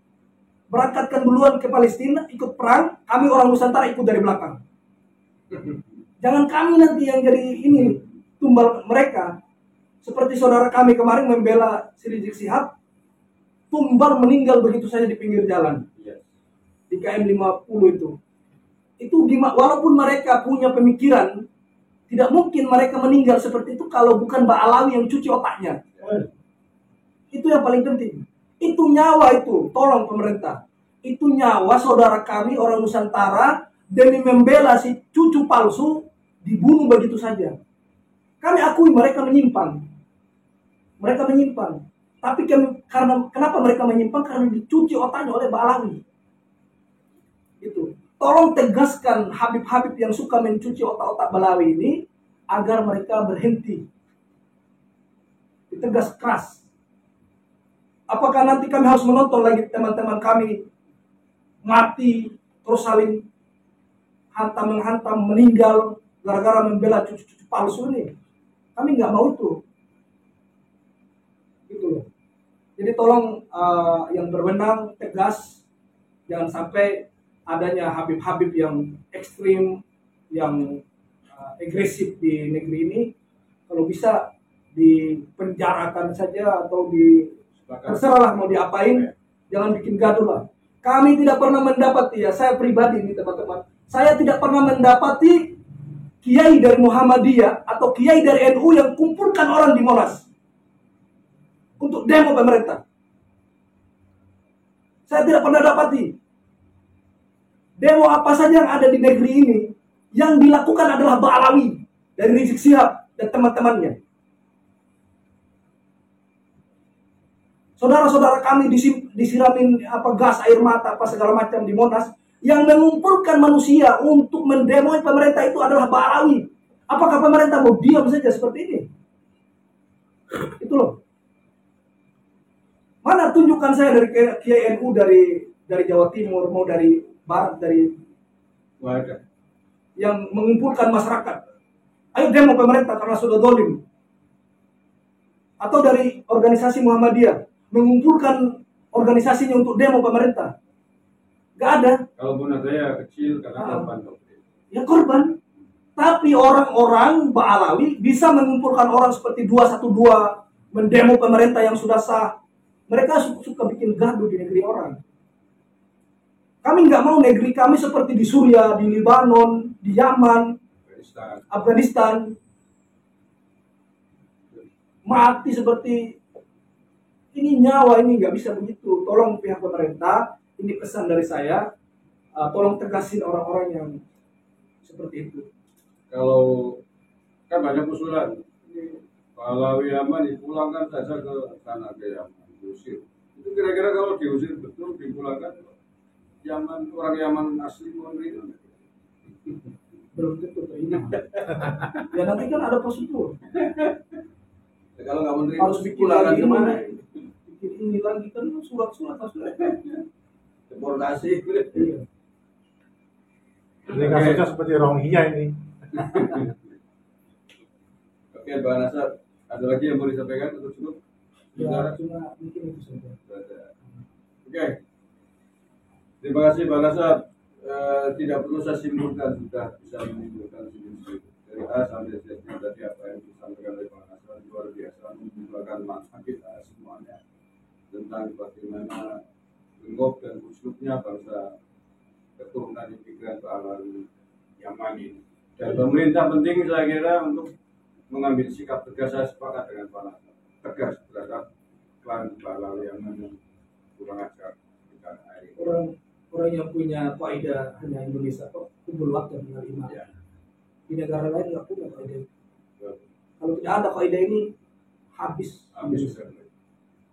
Speaker 2: berangkatkan duluan ke Palestina, ikut perang, kami orang Nusantara ikut dari belakang. Jangan kami nanti yang jadi ini, tumbal mereka. Seperti saudara kami kemarin membela si Rizik Sihab, tumbal meninggal begitu saja di pinggir jalan. Di KM 50 itu. Itu walaupun mereka punya pemikiran, tidak mungkin mereka meninggal seperti itu kalau bukan Ba'alawi yang cuci otaknya. Itu yang paling penting. Itu nyawa itu, tolong pemerintah. Itu nyawa saudara kami orang Nusantara demi membela si cucu palsu dibunuh begitu saja. Kami akui mereka menyimpang. Mereka menyimpang. Tapi kenapa mereka menyimpang? Karena dicuci otaknya oleh Ba'alawi. Itu. Tolong tegaskan Habib-Habib yang suka mencuci otak-otak Ba'alawi ini agar mereka berhenti. Ditegas keras. Apakah nanti kami harus menonton lagi teman-teman kami mati terus saling hantam-menghantam meninggal gara-gara membela cucu-cucu palsu ini? Kami nggak mau itu. Gitu loh. Jadi tolong yang berwenang tegas, jangan sampai adanya Habib-Habib yang ekstrim, yang agresif di negeri ini. Kalau bisa dipenjarakan saja atau terserahlah mau diapain, jangan bikin gaduh lah. Kami tidak pernah mendapati, ya saya pribadi ini teman-teman, saya tidak pernah mendapati kiai dari Muhammadiyah atau kiai dari NU yang kumpulkan orang di Monas untuk demo pemerintah. Saya tidak pernah dapati. Demo apa saja yang ada di negeri ini, yang dilakukan adalah Ba'alawi dari Rizik Sihab dan teman-temannya. Saudara-saudara kami disiramin gas air mata apa segala macam di Monas, yang mengumpulkan manusia untuk mendemo pemerintah itu adalah Ba'alawi. Apakah pemerintah mau diam saja seperti ini? Itu loh. Mana tunjukkan saya dari Kiai NU dari Jawa Timur, mau dari Barat, dari
Speaker 1: Wadah.
Speaker 2: yang mengumpulkan masyarakat. Ayo demo pemerintah karena sudah dolim. Atau dari organisasi Muhammadiyah mengumpulkan organisasinya untuk demo pemerintah. Gak ada.
Speaker 1: Kalaupun ada ya kecil karena korban.
Speaker 2: Ya korban. Tapi orang-orang Ba'alawi bisa mengumpulkan orang seperti 212 mendemo pemerintah yang sudah sah. Mereka suka bikin gaduh di negeri orang. Kami nggak mau negeri kami seperti di Suriah, di Lebanon, di Yaman,
Speaker 1: Afghanistan.
Speaker 2: Afghanistan, mati seperti ini. Nyawa ini nggak bisa begitu. Tolong pihak pemerintah, ini pesan dari saya, tolong tegasin orang-orang yang seperti itu.
Speaker 1: Kalau kan banyak usulan, ini Pahlawi Yaman dipulangkan saja ke tanah ke Yaman, diusir. Itu kira-kira kalau diusir betul dipulangkan, Yaman, orang Yaman asli menerima.
Speaker 2: Belum tentu terima. Ya nanti kan ada prosedur.
Speaker 1: Ya, kalau nggak menerima
Speaker 2: Harus bikin
Speaker 1: dipulangkan
Speaker 2: lagi
Speaker 1: kemana?
Speaker 2: bikin ini lagi kan surat-surat harus ada.
Speaker 1: Deportasi.
Speaker 2: Iya.
Speaker 5: Ini kasusnya seperti Rohingya ini.
Speaker 1: Oke, Pak Nasar, ada lagi yang mau disampaikan atau cukup?
Speaker 2: Ya cuma mungkin itu saja.
Speaker 1: Oke, terima kasih Pak Nasar. Tidak perlu saya simpulkan, sudah bisa menyimpulkan sendiri dari A sampai Z. Tadi apa yang disampaikan oleh Pak Nasar luar biasa, membukakan mata kita semuanya tentang bagaimana bentuk dan uslubnya bangsa keturunan imigran Pahlawi Yaman ini. Dan pemerintah penting saya kira untuk mengambil sikap tegas. Saya sepakat dengan Pak Nasar, tegas terhadap klan Pahlawi Yaman yang kurang ajar di tanah air.
Speaker 2: Orang yang punya kaidah hanya Indonesia kok kumpul waktu tinggal lima.
Speaker 1: Ya.
Speaker 2: Di negara lain nggak punya kaidah. Kalau tidak ada kaidah ini habis.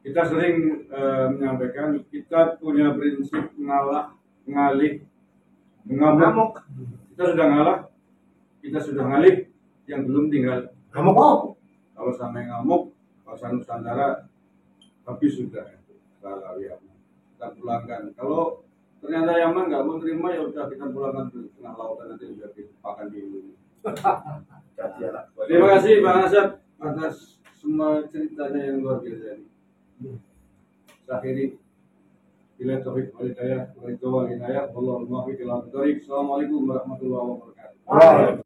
Speaker 1: Kita sering menyampaikan kita punya prinsip ngalah, ngalih, mengamuk. Kita sudah ngalah, kita sudah ngalih, yang belum tinggal
Speaker 2: Ngamuk.
Speaker 1: kalau sampai ngamuk, kawasan Nusantara habis sudah. Pahlawi Yaman kita pulangkan. Kalau ternyata Yaman nggak mau terima, ya udah kita pulangkan ke tengah lautan, nanti sudah dipakan di Indonesia. Terima kasih Bang Asep atas semua ceritanya yang luar biasa ini. Saya akhiri. Bila taufik wal hidayah, wa ridwan hidayah, wallahu muwaffiq ila thoriq. Assalamualaikum warahmatullahi wabarakatuh.